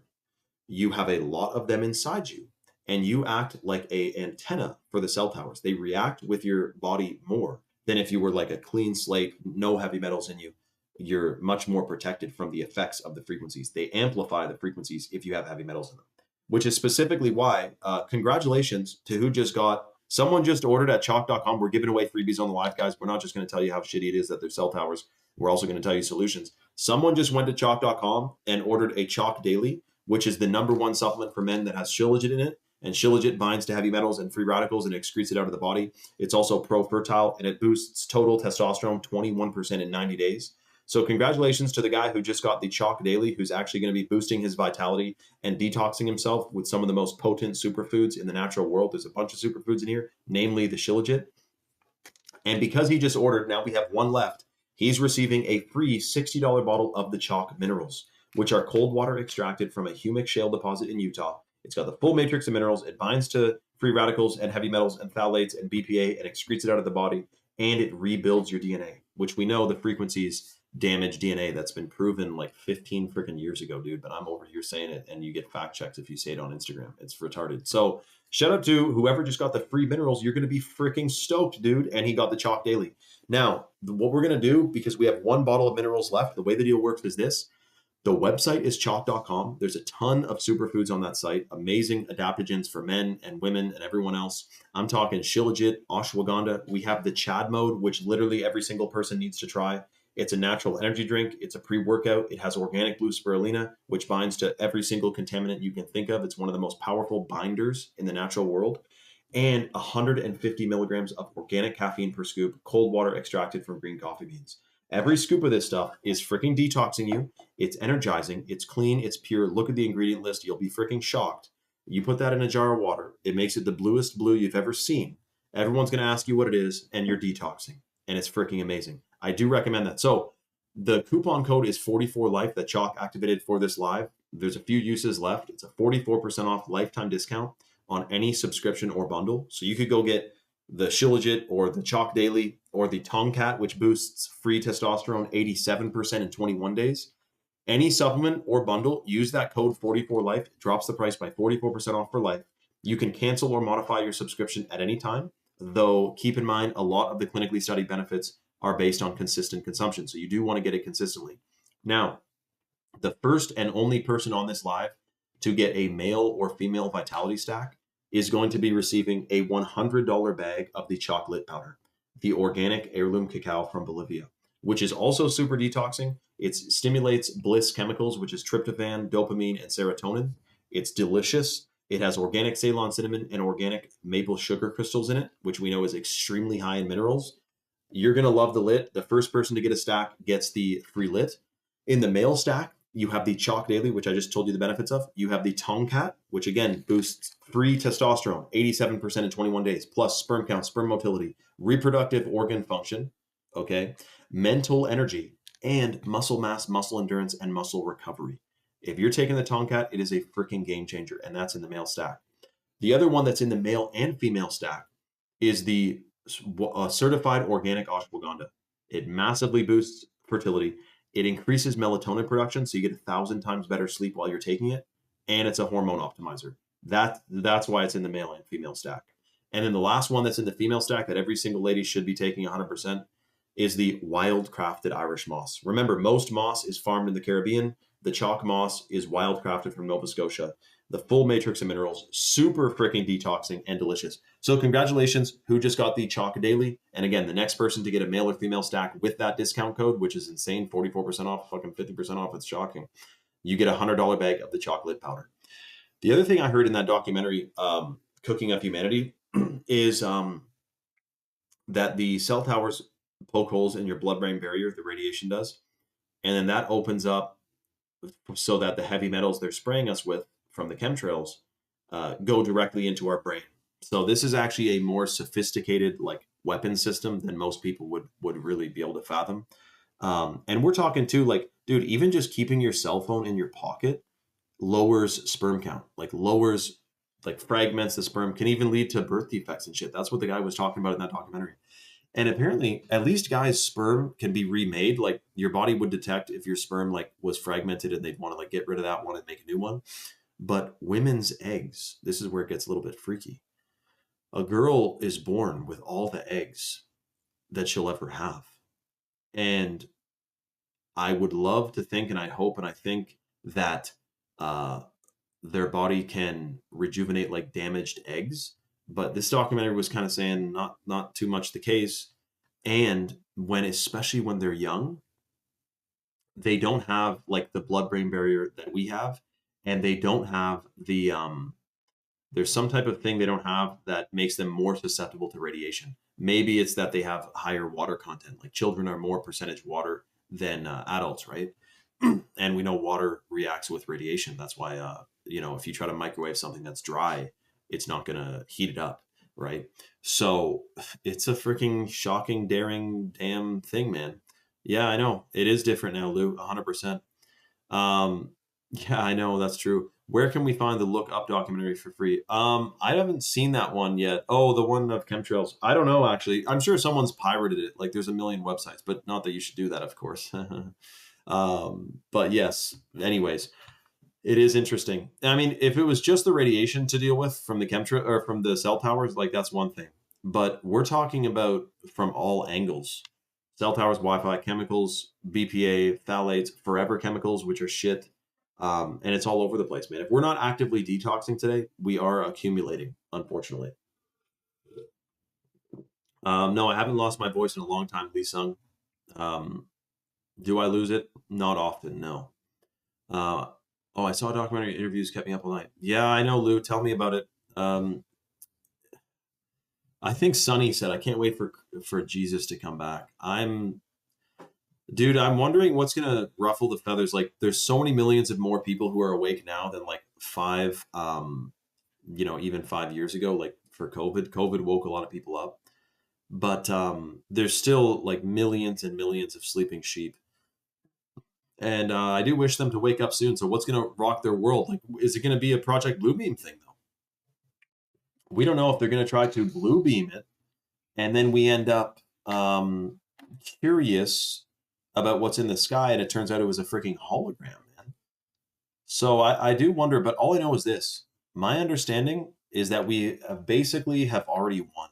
you have a lot of them inside you, and you act like an antenna for the cell towers. They react with your body more than if you were like a clean slate, no heavy metals in you. You're much more protected from the effects of the frequencies. They amplify the frequencies if you have heavy metals in them, which is specifically why congratulations to who just got. Someone just ordered at chalk.com. We're giving away freebies on the live, guys. We're not just going to tell you how shitty it is that they're cell towers. We're also going to tell you solutions. Someone just went to chalk.com and ordered a Chalk Daily, which is the #1 supplement for men that has shilajit in it. And shilajit binds to heavy metals and free radicals and excretes it out of the body. It's also pro-fertile, and it boosts total testosterone 21% in 90 days. So congratulations to the guy who just got the Chalk Daily, who's actually going to be boosting his vitality and detoxing himself with some of the most potent superfoods in the natural world. There's a bunch of superfoods in here, namely the shilajit. And because he just ordered, now we have one left. He's receiving a free $60 bottle of the Chalk Minerals, which are cold water extracted from a humic shale deposit in Utah. It's got the full matrix of minerals. It binds to free radicals and heavy metals and phthalates and BPA and excretes it out of the body, and it rebuilds your DNA, which we know the frequencies damage DNA. That's been proven like 15 freaking years ago, dude. But I'm over here saying it, and you get fact checks if you say it on Instagram. It's retarded. So shout out to whoever just got the free minerals. You're going to be freaking stoked, dude. And he got the Chalk Daily. Now, what we're going to do, because we have one bottle of minerals left, the way the deal works is this. The website is chalk.com. There's a ton of superfoods on that site, amazing adaptogens for men and women and everyone else. I'm talking shilajit, ashwagandha. We have the Chad mode, which literally every single person needs to try. It's a natural energy drink. It's a pre-workout. It has organic blue spirulina, which binds to every single contaminant you can think of. It's one of the most powerful binders in the natural world. And 150 milligrams of organic caffeine per scoop, cold water extracted from green coffee beans. Every scoop of this stuff is freaking detoxing you. It's energizing. It's clean. It's pure. Look at the ingredient list. You'll be freaking shocked. You put that in a jar of water. It makes it the bluest blue you've ever seen. Everyone's going to ask you what it is, and you're detoxing. And it's freaking amazing. I do recommend that. So the coupon code is 44Life that Chalk activated for this live. There's a few uses left. It's a 44% off lifetime discount on any subscription or bundle. So you could go get the shilajit or the Chalk Daily or the Tomcat, which boosts free testosterone 87% in 21 days. Any supplement or bundle, use that code 44Life, drops the price by 44% off for life. You can cancel or modify your subscription at any time, though keep in mind a lot of the clinically studied benefits are based on consistent consumption. So you do want to get it consistently. Now, the first and only person on this live to get a male or female vitality stack is going to be receiving a $100 bag of the chocolate powder, the organic heirloom cacao from Bolivia, which is also super detoxing. It stimulates bliss chemicals, which is tryptophan, dopamine, and serotonin. It's delicious. It has organic Ceylon cinnamon and organic maple sugar crystals in it, which we know is extremely high in minerals. You're going to love the lit. The first person to get a stack gets the free lit. In the male stack, you have the Chalk Daily, which I just told you the benefits of. You have the Tomcat, which again boosts free testosterone, 87% in 21 days, plus sperm count, sperm motility, reproductive organ function, okay, mental energy, and muscle mass, muscle endurance, and muscle recovery. If you're taking the Tomcat, it is a freaking game changer, and that's in the male stack. The other one that's in the male and female stack is the certified organic ashwagandha. It massively boosts fertility. It increases melatonin production, so you get 1,000 times better sleep while you're taking it, and it's a hormone optimizer. That's why it's in the male and female stack. And then the last one that's in the female stack that every single lady should be taking 100% is the wild crafted Irish moss. Remember, most moss is farmed in the Caribbean. The chalk moss is wild crafted from Nova Scotia. The full matrix of minerals, super freaking detoxing and delicious. So congratulations, who just got the Chalk Daily. And again, the next person to get a male or female stack with that discount code, which is insane, 44% off, fucking 50% off, it's shocking. You get a $100 bag of the chocolate powder. The other thing I heard in that documentary, Cooking of Humanity, is that the cell towers poke holes in your blood-brain barrier, the radiation does. And then that opens up so that the heavy metals they're spraying us with from the chemtrails go directly into our brain. So this is actually a more sophisticated like weapon system than most people would really be able to fathom. And we're talking too, like, dude, even just keeping your cell phone in your pocket lowers sperm count, like lowers, like fragments the sperm, can even lead to birth defects and shit. That's what the guy was talking about in that documentary. And apparently, at least guys' sperm can be remade. Like your body would detect if your sperm like was fragmented and they'd want to like get rid of that one and make a new one. But women's eggs, this is where it gets a little bit freaky. A girl is born with all the eggs that she'll ever have. And I would love to think, and I hope, and I think that their body can rejuvenate like damaged eggs. But this documentary was kind of saying not too much the case. And especially when they're young, they don't have like the blood-brain barrier that we have, and they don't have the there's some type of thing they don't have that makes them more susceptible to radiation. Maybe it's that they have higher water content. Like children are more percentage water than adults, right? And we know water reacts with radiation. That's why, if you try to microwave something that's dry, it's not going to heat it up, right? So it's a freaking shocking, daring, damn thing, man. Yeah, I know. It is different now, Lou, 100%. Um, yeah, I know. That's true. Where can we find the Look Up documentary for free? I haven't seen that one yet. Oh, the one of chemtrails. I don't know, actually. I'm sure someone's pirated it. Like, there's a million websites, but not that you should do that, of course. But yes, anyways, it is interesting. I mean, if it was just the radiation to deal with from the chemtrail or from the cell towers, like that's one thing. But we're talking about from all angles. Cell towers, Wi-Fi, chemicals, BPA, phthalates, forever chemicals, which are shit. And it's all over the place, man. If we're not actively detoxing today, we are accumulating, unfortunately. No, I haven't lost my voice in a long time, Lee Sung. Um, do I lose it? Not often, no. Uh, oh, I saw documentary interviews kept me up all night. Yeah, I know, Lou. Tell me about it. Um, I think Sonny said, I can't wait for Jesus to come back. Dude, I'm wondering what's gonna ruffle the feathers. Like, there's so many millions of more people who are awake now than like even 5 years ago. Like for COVID woke a lot of people up, but there's still like millions and millions of sleeping sheep. And I do wish them to wake up soon. So what's going to rock their world? Like, is it going to be a Project Bluebeam thing though? We don't know if they're going to try to Bluebeam it, and then we end up curious about what's in the sky, and it turns out it was a freaking hologram, man. So I do wonder, but all I know is this: my understanding is that we basically have already won,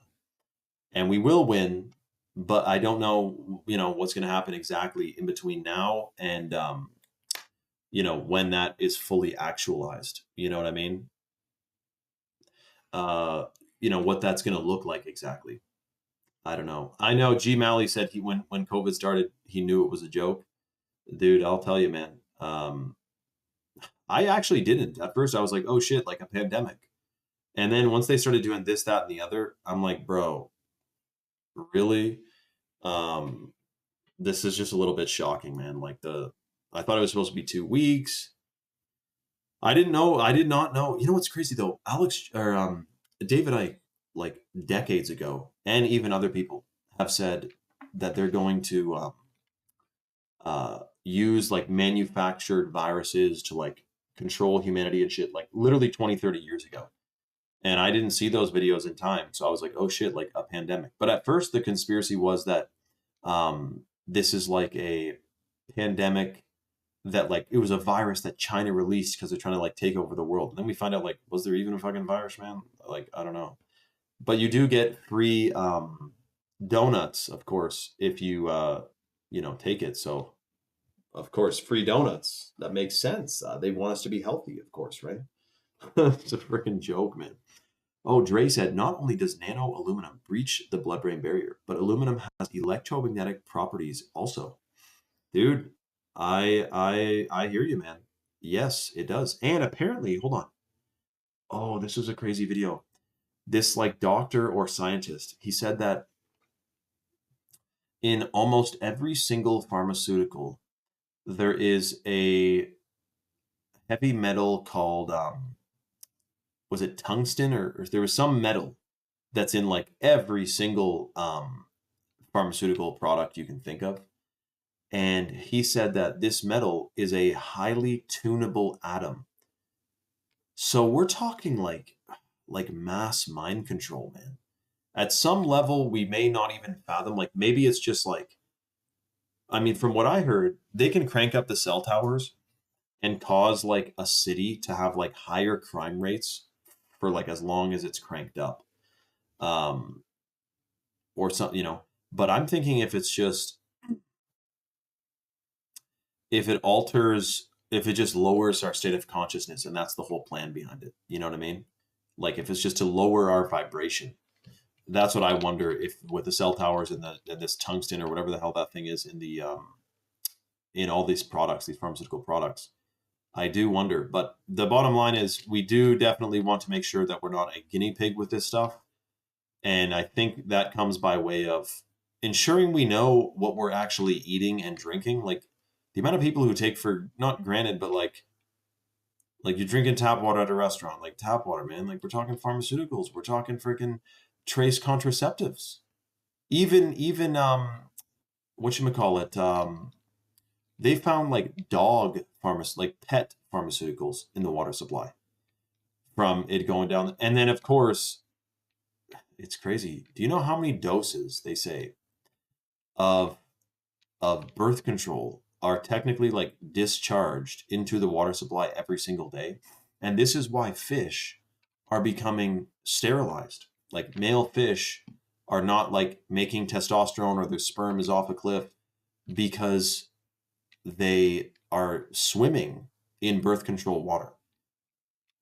and we will win. But I don't know, what's going to happen exactly in between now and when that is fully actualized. You know what I mean? Uh, what that's going to look like exactly. I don't know. I know G Malley said when COVID started, he knew it was a joke. Dude, I'll tell you, man. I actually didn't. At first, I was like, oh shit, like a pandemic. And then once they started doing this, that, and the other, I'm like, bro, really? Um, this is just a little bit shocking, man. I thought it was supposed to be 2 weeks. I didn't know. I did not know. You know what's crazy though? David Icke, like decades ago, and even other people have said that they're going to use like manufactured viruses to like control humanity and shit, like literally 20, 30 years ago. And I didn't see those videos in time. So I was like, oh shit, like a pandemic. But at first, the conspiracy was that this is like a pandemic that like it was a virus that China released because they're trying to like take over the world. And then we find out like, was there even a fucking virus, man? Like, I don't know. But you do get free donuts, of course, if you take it. So of course, free donuts. That makes sense. They want us to be healthy, of course, right? It's a freaking joke, man. Oh, Dre said, not only does nano aluminum breach the blood-brain barrier, but aluminum has electromagnetic properties also. Dude, I hear you, man. Yes, it does. And apparently, hold on. Oh, this was a crazy video. This like doctor or scientist, he said that in almost every single pharmaceutical, there is a heavy metal called was it tungsten or there was some metal that's in like every single pharmaceutical product you can think of. And he said that this metal is a highly tunable atom. So we're talking like mass mind control, man. At some level, we may not even fathom. Like maybe it's just like, I mean, from what I heard, they can crank up the cell towers and cause like a city to have like higher crime rates for like as long as it's cranked up. Um, or something, But I'm thinking if it's just if it just lowers our state of consciousness, and that's the whole plan behind it. You know what I mean? Like if it's just to lower our vibration. That's what I wonder if with the cell towers and this tungsten or whatever the hell that thing is in all these products, these pharmaceutical products. I do wonder, but the bottom line is we do definitely want to make sure that we're not a guinea pig with this stuff. And I think that comes by way of ensuring we know what we're actually eating and drinking. Like the amount of people who take for not granted, but like you're drinking tap water at a restaurant, like tap water, man. Like we're talking pharmaceuticals, we're talking freaking trace contraceptives. Even whatchamacallit, they found like like pet pharmaceuticals in the water supply from it going down. And then of course, it's crazy. Do you know how many doses they say of birth control are technically like discharged into the water supply every single day? And this is why fish are becoming sterilized. Like male fish are not like making testosterone or their sperm is off a cliff because they are swimming in birth control water.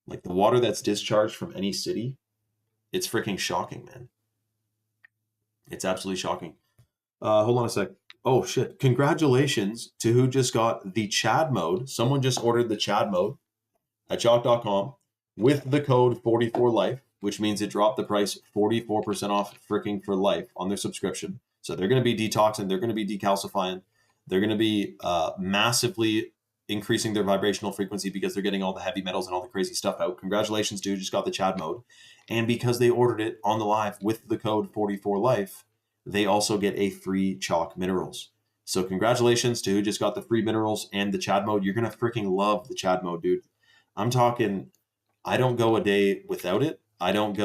Like the water that's discharged from any city, it's freaking shocking, man. It's absolutely shocking. Hold on a sec. Oh shit! Congratulations to who just got the Chad mode. Someone just ordered the Chad mode at chalk.com with the code 44life, which means it dropped the price 44% off freaking for life on their subscription. So they're going to be detoxing, they're going to be decalcifying, they're going to be massively increasing their vibrational frequency because they're getting all the heavy metals and all the crazy stuff out. Congratulations, dude, just got the Chad mode. And because they ordered it on the live with the code 44life, they also get a free chalk minerals. So congratulations to who just got the free minerals and the Chad mode. You're going to freaking love the Chad mode, dude. I'm talking, I don't go a day without it. I don't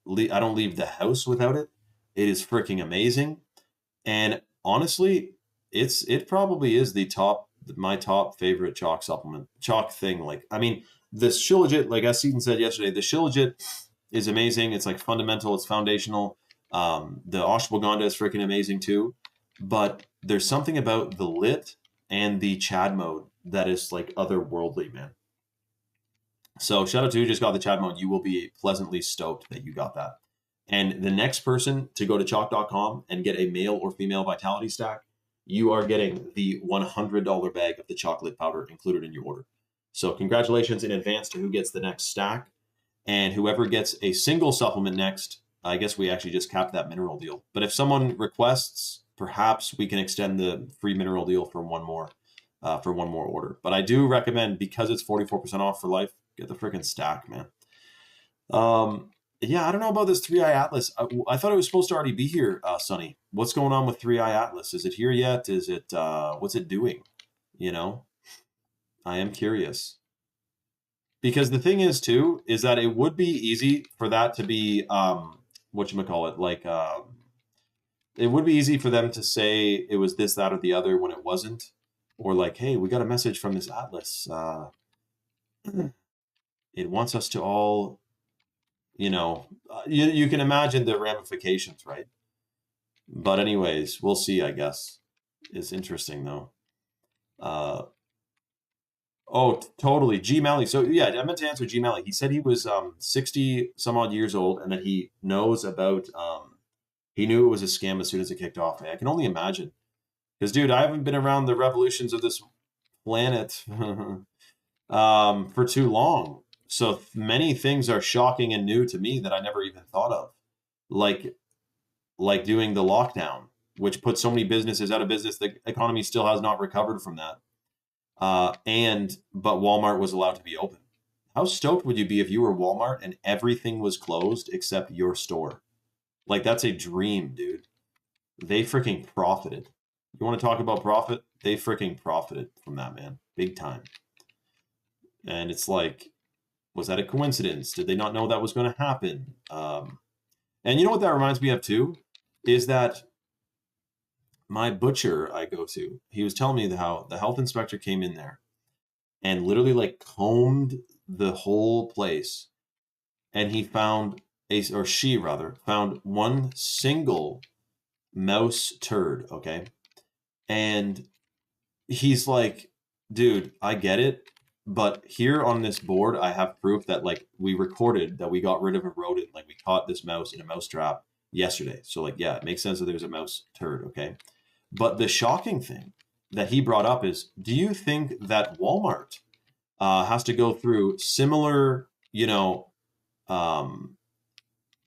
leave the house without it. It is freaking amazing. And honestly, it probably is my top favorite chalk supplement, chalk thing. Like, I mean, the Shilajit, like as Seaton said yesterday, the Shilajit is amazing. It's like fundamental, it's foundational. The ashwagandha is freaking amazing too. But there's something about the lit and the Chad mode that is like otherworldly, man. So shout out to who just got the Chad mode. You will be pleasantly stoked that you got that. And the next person to go to chalk.com and get a male or female vitality stack, you are getting the $100 bag of the chocolate powder included in your order. So congratulations in advance to who gets the next stack. And whoever gets a single supplement next, I guess we actually just capped that mineral deal. But if someone requests, perhaps we can extend the free mineral deal for one more order. But I do recommend, because it's 44% off for life, get the freaking stack, man. Yeah, I don't know about this 3i Atlas. I thought it was supposed to already be here, Sonny. What's going on with 3i Atlas? Is it here yet? Is it what's it doing? You know, I am curious. Because the thing is too, is that it would be easy for that to be whatchamacallit, like it would be easy for them to say it was this, that, or the other when it wasn't. Or like, hey, we got a message from this Atlas. It wants us to all, you can imagine the ramifications, right? But anyways, we'll see, I guess. It's interesting, though. Totally. G. Malley. So, yeah, I meant to answer G. Malley. He said he was 60 some odd years old and that he knows about, he knew it was a scam as soon as it kicked off. I can only imagine. Because, dude, I haven't been around the revolutions of this planet for too long. So many things are shocking and new to me that I never even thought of. Like doing the lockdown, which put so many businesses out of business. The economy still has not recovered from that. But Walmart was allowed to be open. How stoked would you be if you were Walmart and everything was closed except your store? Like, that's a dream, dude. They freaking profited. You want to talk about profit? They freaking profited from that, man. Big time. And it's like, was that a coincidence? Did they not know that was going to happen? And you know what that reminds me of too? Is that my butcher I go to, he was telling me how the health inspector came in there and literally like combed the whole place. And he found she found one single mouse turd. Okay. And he's like, dude, I get it. But here on this board, I have proof that like we recorded that we got rid of a rodent. Like we caught this mouse in a mouse trap yesterday. So like, yeah, it makes sense that there's a mouse turd. Okay. But the shocking thing that he brought up is, do you think that Walmart has to go through similar,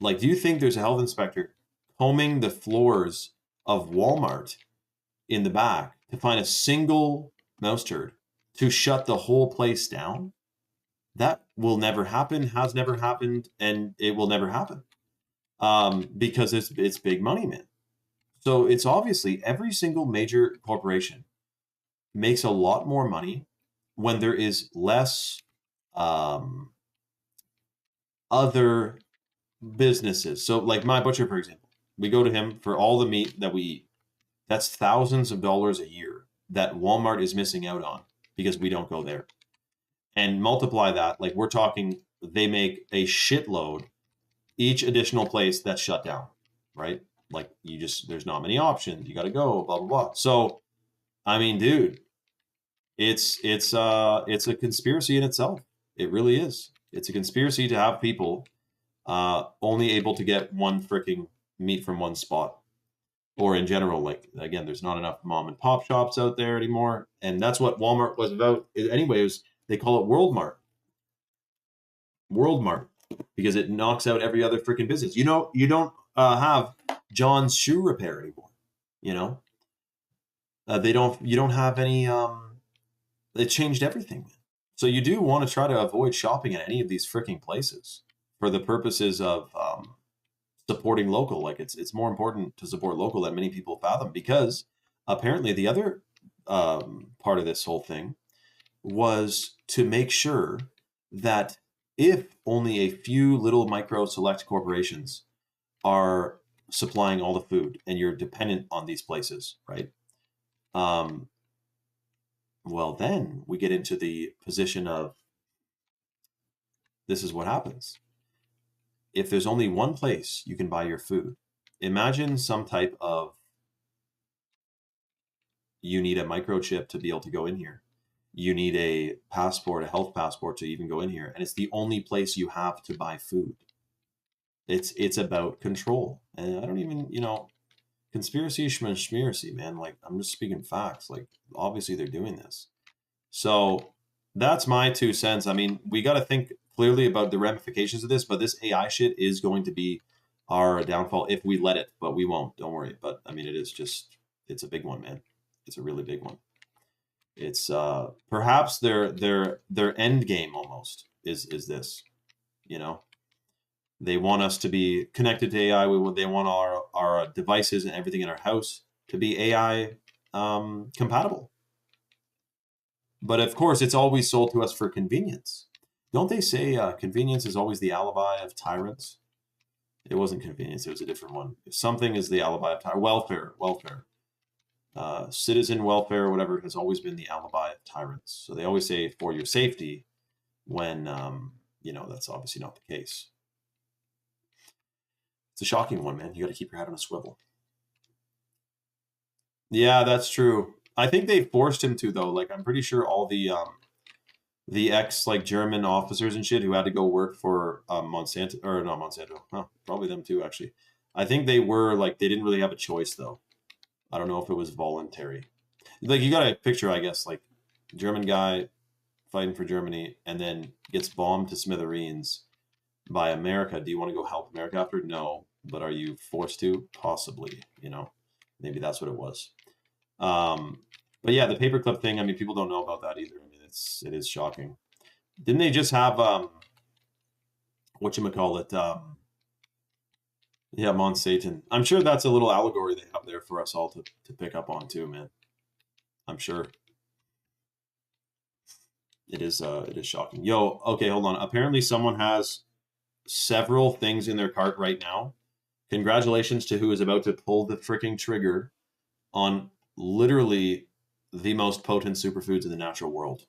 like, do you think there's a health inspector combing the floors of Walmart in the back to find a single mouse turd to shut the whole place down. That will never happen, has never happened, and it will never happen. Because it's big money, man. So it's obviously every single major corporation makes a lot more money when there is less other businesses. So like my butcher, for example, we go to him for all the meat that we eat. That's thousands of dollars a year that Walmart is missing out on because we don't go there. And multiply that, like we're talking, they make a shitload each additional place that's shut down, right? Like there's not many options. You got to go, blah blah blah. So, I mean, dude, it's a conspiracy in itself. It really is. It's a conspiracy to have people only able to get one freaking meat from one spot, or in general, like again, there's not enough mom and pop shops out there anymore, and that's what Walmart was about. Anyways, they call it World Mart, because it knocks out every other freaking business. You don't have John's shoe repair anymore. You know, they don't. You don't have any. It changed everything. So you do want to try to avoid shopping at any of these freaking places for the purposes of supporting local. Like it's more important to support local than many people fathom, because apparently the other part of this whole thing was to make sure that if only a few little micro select corporations are supplying all the food and you're dependent on these places, right? Well, then we get into the position of this is what happens. If there's only one place you can buy your food, imagine some type of, you need a microchip to be able to go in here. You need a passport, a health passport to even go in here. And it's the only place you have to buy food. It's about control. And I don't even, conspiracy schmiracy, man. Like, I'm just speaking facts. Like, obviously they're doing this. So that's my 2 cents. I mean, we got to think clearly about the ramifications of this, but this AI shit is going to be our downfall if we let it, but we won't. Don't worry. But I mean, it's a big one, man. It's a really big one. It's perhaps their end game almost is this, They want us to be connected to AI. They want our devices and everything in our house to be AI compatible. But of course, it's always sold to us for convenience. Don't they say convenience is always the alibi of tyrants? It wasn't convenience. It was a different one. Something is the alibi of tyrants. Welfare. Citizen welfare, whatever, has always been the alibi of tyrants. So they always say for your safety when, that's obviously not the case. It's a shocking one, man. You got to keep your head on a swivel. Yeah, that's true. I think they forced him to, though. Like, I'm pretty sure all the ex like German officers and shit who had to go work for Monsanto, or not Monsanto, probably them too, actually. I think they were like, they didn't really have a choice, though. I don't know if it was voluntary. Like, you got a picture, I guess, like German guy fighting for Germany and then gets bombed to smithereens by America. Do you want to go help America after? No. But are you forced to? Possibly, maybe that's what it was. But yeah, the paperclip thing, I mean, people don't know about that either. I mean, it is shocking. Didn't they just have whatchamacallit? Yeah, Mont Satan. I'm sure that's a little allegory they have there for us all to pick up on too, man. I'm sure. It is shocking. Yo, okay, hold on. Apparently someone has several things in their cart right now. Congratulations to who is about to pull the freaking trigger on literally the most potent superfoods in the natural world.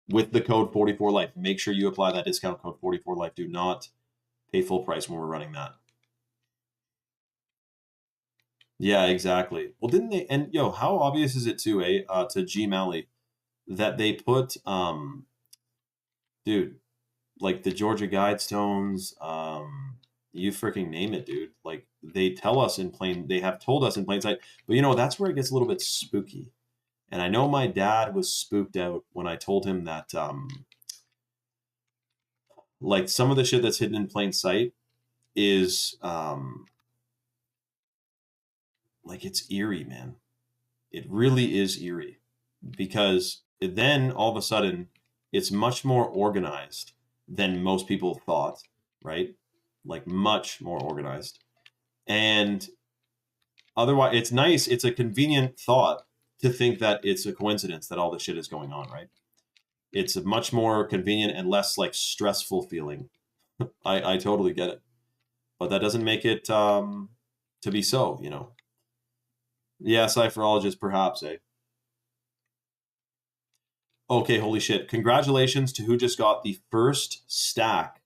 With the code 44life. Make sure you apply that discount code 44life. Do not pay full price when we're running that. Yeah, exactly. Well, didn't they? And yo, how obvious is it too, to G Malley, that they put, dude, like the Georgia Guidestones, you freaking name it, dude. Like they have told us in plain sight. But that's where it gets a little bit spooky. And I know my dad was spooked out when I told him that, like some of the shit that's hidden in plain sight is, like, it's eerie, man. It really is eerie, because then all of a sudden it's much more organized than most people thought, right? Like, much more organized. And otherwise, it's nice. It's a convenient thought to think that it's a coincidence that all this shit is going on, right? It's a much more convenient and less like stressful feeling. I totally get it, but that doesn't make it to be so, you know. Yeah, cipherologist, perhaps, eh? Okay, holy shit. Congratulations to who just got the first stack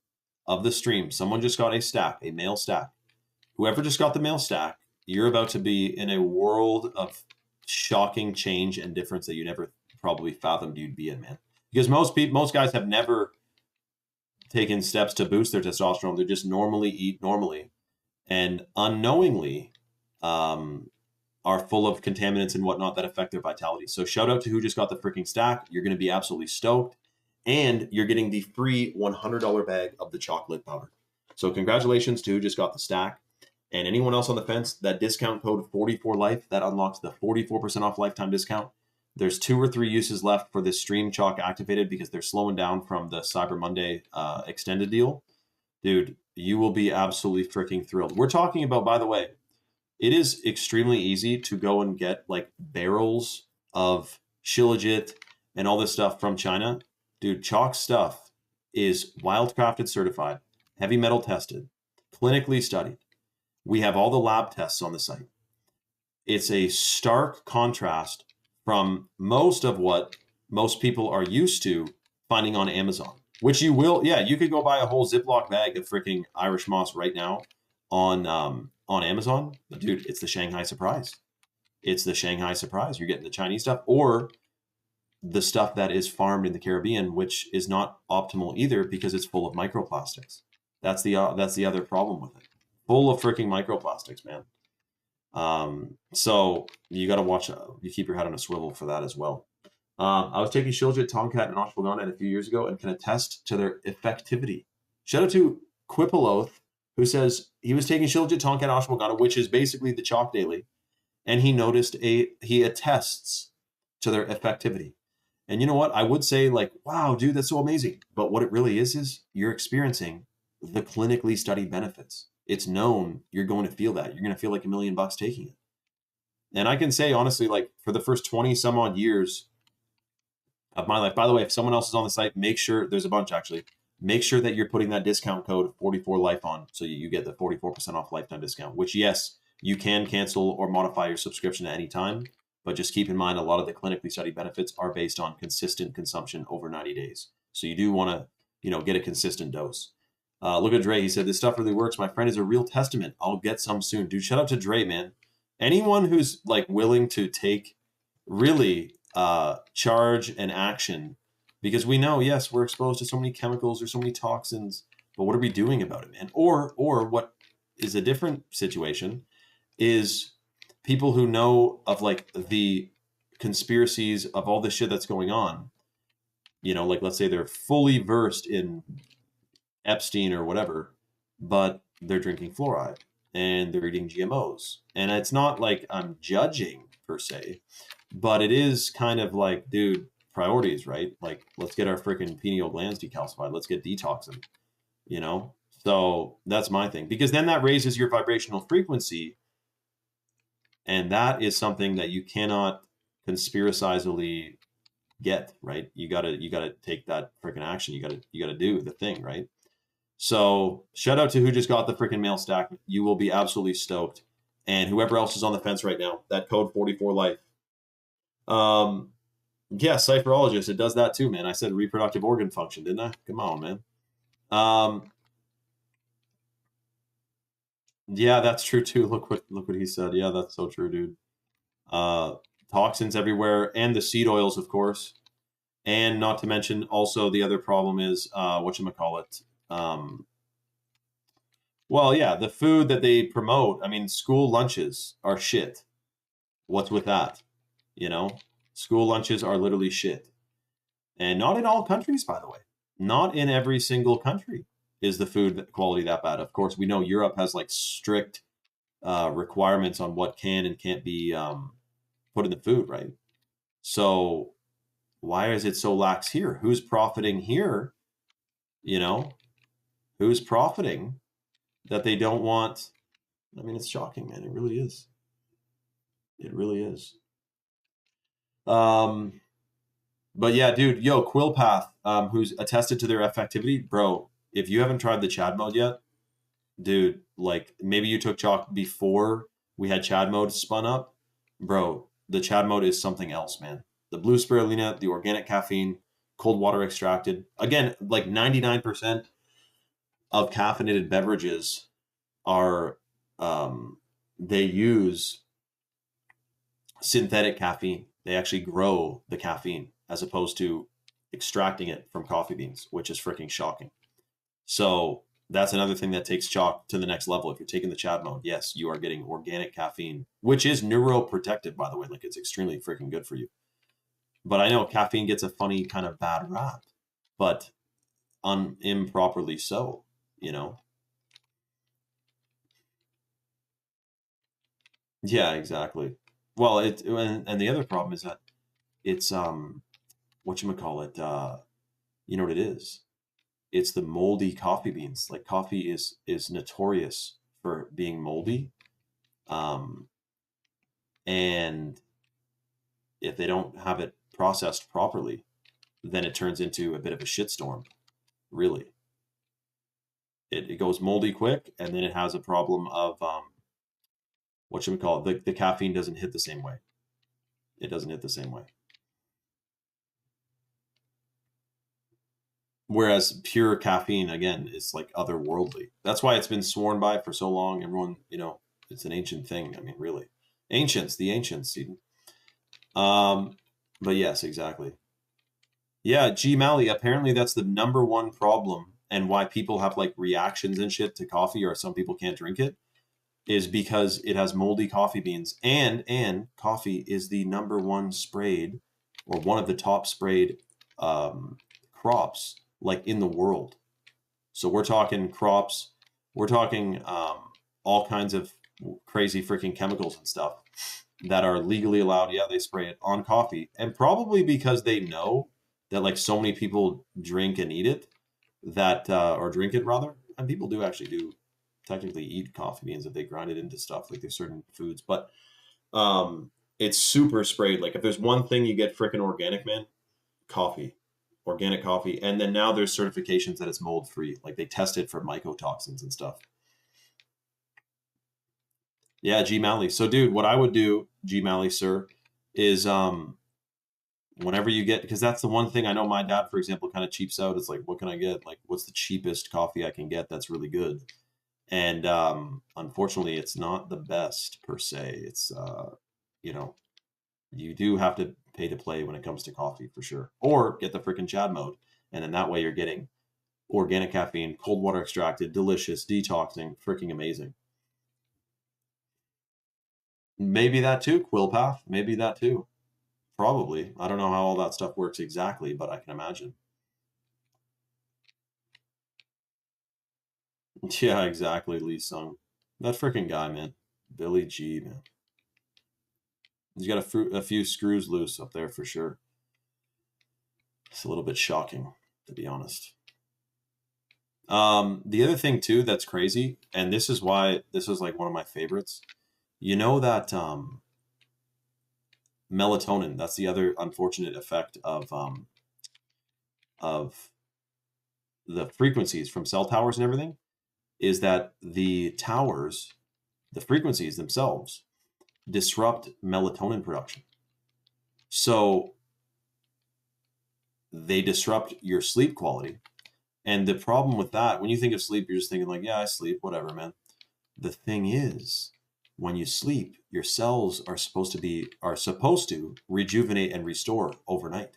of the stream. Someone just got a stack, a mail stack. Whoever just got the mail stack, you're about to be in a world of shocking change and difference that you never probably fathomed you'd be in, man. Because most guys have never taken steps to boost their testosterone. They just normally eat normally, and unknowingly are full of contaminants and whatnot that affect their vitality. So shout out to who just got the freaking stack. You're going to be absolutely stoked. And you're getting the free $100 bag of the chocolate powder. So congratulations to who just got the stack. And anyone else on the fence, that discount code 44life, that unlocks the 44% off lifetime discount. There's 2 or 3 uses left for this stream chalk activated because they're slowing down from the Cyber Monday extended deal. Dude, you will be absolutely freaking thrilled. We're talking about, by the way, it is extremely easy to go and get like barrels of Shilajit and all this stuff from China. Dude, chalk stuff is wildcrafted certified, heavy metal tested, clinically studied. We have all the lab tests on the site. It's a stark contrast from most of what most people are used to finding on Amazon, which you will. Yeah, you could go buy a whole Ziploc bag of freaking Irish moss right now on Amazon. But dude, it's the Shanghai surprise. It's the Shanghai surprise. You're getting the Chinese stuff or the stuff that is farmed in the Caribbean, which is not optimal either because it's full of microplastics. That's the other problem with it. Full of freaking microplastics, man. So you got to watch. You keep your head on a swivel for that as well. I was taking Shilajit, Tomcat, and Ashwagandha a few years ago and can attest to their effectivity. Shout out to Quippeloth, who says he was taking Shilajit, Tomcat, Ashwagandha, which is basically the chalk daily, and he attests to their effectivity. And you know what? I would say, like, wow, dude, that's so amazing. But what it really is you're experiencing the clinically studied benefits. It's known you're going to feel that. You're going to feel like $1 million taking it. And I can say, honestly, like, for the first 20 some odd years of my life, by the way, if someone else is on the site, make sure, there's a bunch actually, make sure that you're putting that discount code 44life on so you get the 44% off lifetime discount, which, yes, you can cancel or modify your subscription at any time. But just keep in mind, a lot of the clinically studied benefits are based on consistent consumption over 90 days. So you do want to, get a consistent dose. Look at Dre. He said, this stuff really works. My friend is a real testament. I'll get some soon. Dude, shout out to Dre, man. Anyone who's like willing to take really charge and action, because we know, yes, we're exposed to so many chemicals or so many toxins, but what are we doing about it, man? Or what is a different situation is people who know of like the conspiracies of all the shit that's going on, like let's say they're fully versed in Epstein or whatever, but they're drinking fluoride and they're eating GMOs. And it's not like I'm judging per se, but it is kind of like, dude, priorities, right? Like, let's get our freaking pineal glands decalcified. Let's get detoxing, So that's my thing, because then that raises your vibrational frequency. And that is something that you cannot conspiracizally get, right? You gotta take that freaking action. You gotta do the thing, right? So shout out to who just got the freaking mail stack. You will be absolutely stoked. And whoever else is on the fence right now, that code 44life. Yeah, cipherologist, it does that too, man. I said reproductive organ function, didn't I? Come on, man. Yeah, that's true too. Look what he said. Yeah, that's so true, dude. Toxins everywhere, and the seed oils, of course. And not to mention, also the other problem is whatchamacallit. Well, yeah, the food that they promote. I mean, school lunches are shit. What's with that? School lunches are literally shit. And not in all countries, by the way. Not in every single country is the food quality that bad. Of course, we know Europe has like strict requirements on what can and can't be put in the food, right? So why is it so lax here? Who's profiting here? You know, who's profiting that they don't want? I mean, it's shocking, man. It really is. It really is. Um, but yeah, dude, yo, Quillpath, who's attested to their effectivity, bro. If you haven't tried the Chad mode yet, dude, like maybe you took chalk before we had Chad mode spun up, bro. The Chad mode is something else, man. The blue spirulina, the organic caffeine, cold water extracted. Again, like 99% of caffeinated beverages are they use synthetic caffeine. They actually grow the caffeine as opposed to extracting it from coffee beans, which is freaking shocking. So that's another thing that takes chalk to the next level. If you're taking the Chad mode, yes, you are getting organic caffeine, which is neuroprotective, by the way. Like it's extremely freaking good for you. But I know caffeine gets a funny kind of bad rap, but improperly so, you know? Yeah, exactly. Well, and the other problem is that it's whatchamacallit, you know what it is? It's the moldy coffee beans. Like coffee is notorious for being moldy. Um, and if they don't have it processed properly, then it turns into a bit of a shitstorm, really. It goes moldy quick, and then it has a problem of what should we call it? The caffeine doesn't hit the same way. It doesn't hit the same way. Whereas pure caffeine, again, is like otherworldly. That's why it's been sworn by for so long. Everyone, you know, it's an ancient thing. I mean, really, the ancients, Eden. But yes, exactly. Yeah, G Malley. Apparently, that's the number one problem, and why people have like reactions and shit to coffee, or some people can't drink it, is because it has moldy coffee beans, and coffee is the number one sprayed, or one of the top sprayed crops like in the world. So we're talking crops, we're talking all kinds of crazy freaking chemicals and stuff that are legally allowed. Yeah, they spray it on coffee, and probably because they know that like so many people drink and eat it, that or drink it rather, and people do actually do technically eat coffee beans if they grind it into stuff. Like there's certain foods, but it's super sprayed. Like if there's one thing you get freaking organic, man, coffee, organic coffee. And then now there's certifications that it's mold free. Like they test it for mycotoxins and stuff. Yeah, G Malley. So dude, what I would do, G Malley, sir, is whenever you get, because that's the one thing I know my dad, for example, kind of cheaps out. It's like, what can I get? Like, what's the cheapest coffee I can get that's really good? And unfortunately, it's not the best per se. It's you know, you do have to pay to play when it comes to coffee for sure, or get the freaking Chad mode, and then that way you're getting organic caffeine, cold water extracted, delicious, detoxing, freaking amazing. Maybe that too, Quillpath. Maybe that too. Probably. I don't know how all that stuff works exactly, but I can imagine. Yeah, exactly, Lee Sung. That freaking guy, man. Billy G, man. He's got a few screws loose up there for sure. It's a little bit shocking, to be honest. The other thing too that's crazy, and this is why this is like one of my favorites. You know that melatonin. That's the other unfortunate effect of the frequencies from cell towers and everything, is that the towers, the frequencies themselves, disrupt melatonin production. So they disrupt your sleep quality. And the problem with that, when you think of sleep, you're just thinking like, yeah, I sleep, whatever, man. The thing is, when you sleep, your cells are supposed to rejuvenate and restore overnight.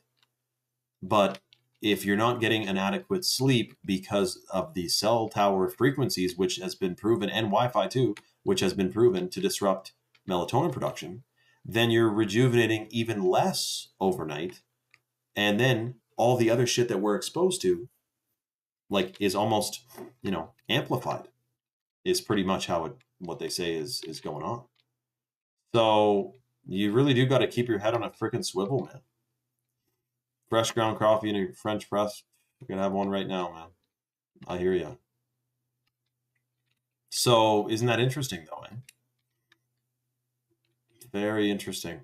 But if you're not getting an adequate sleep because of the cell tower frequencies, which has been proven, and Wi-Fi too, which has been proven to disrupt melatonin production, then you're rejuvenating even less overnight. And then all the other shit that we're exposed to, like, is almost, amplified, is pretty much how it what they say is going on. So you really do got to keep your head on a freaking swivel, man. Fresh ground coffee in a French press. We're gonna have one right now, man. I hear you. So isn't that interesting, though, eh? Very interesting.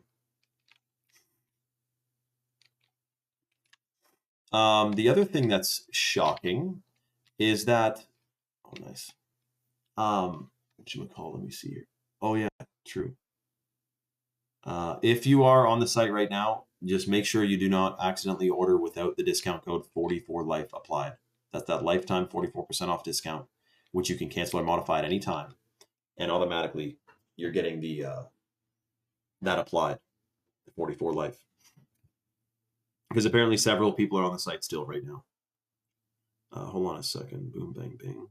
The other thing that's shocking is that, oh, nice. What should we call? Let me see here. Oh yeah, true. If you are on the site right now, just make sure you do not accidentally order without the discount code 44life applied. That's that lifetime 44% off discount, which you can cancel or modify at any time, and automatically you're getting the that applied, the 44 life. Because apparently several people are on the site still right now. Hold on a second. Boom, bang, bing.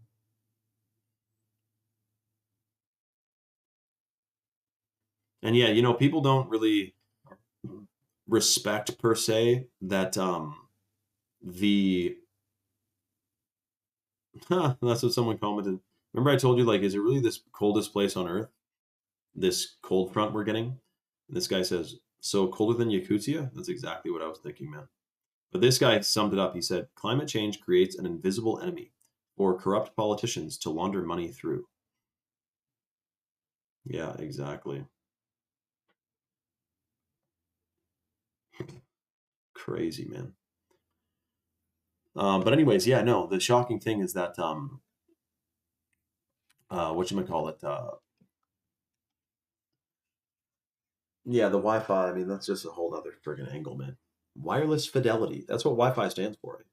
And yeah, you know, people don't really respect per se that the that's what someone commented. Remember I told you, like, is it really this coldest place on earth? This cold front we're getting? And this guy says, so colder than Yakutia? That's exactly what I was thinking, man. But this guy summed it up. He said, climate change creates an invisible enemy for corrupt politicians to launder money through. Yeah, exactly. Crazy, man. But anyways, yeah, no, the shocking thing is that whatchamacallit, yeah, the Wi-Fi, I mean, that's just a whole other friggin' angle, man. Wireless fidelity. That's what Wi-Fi stands for.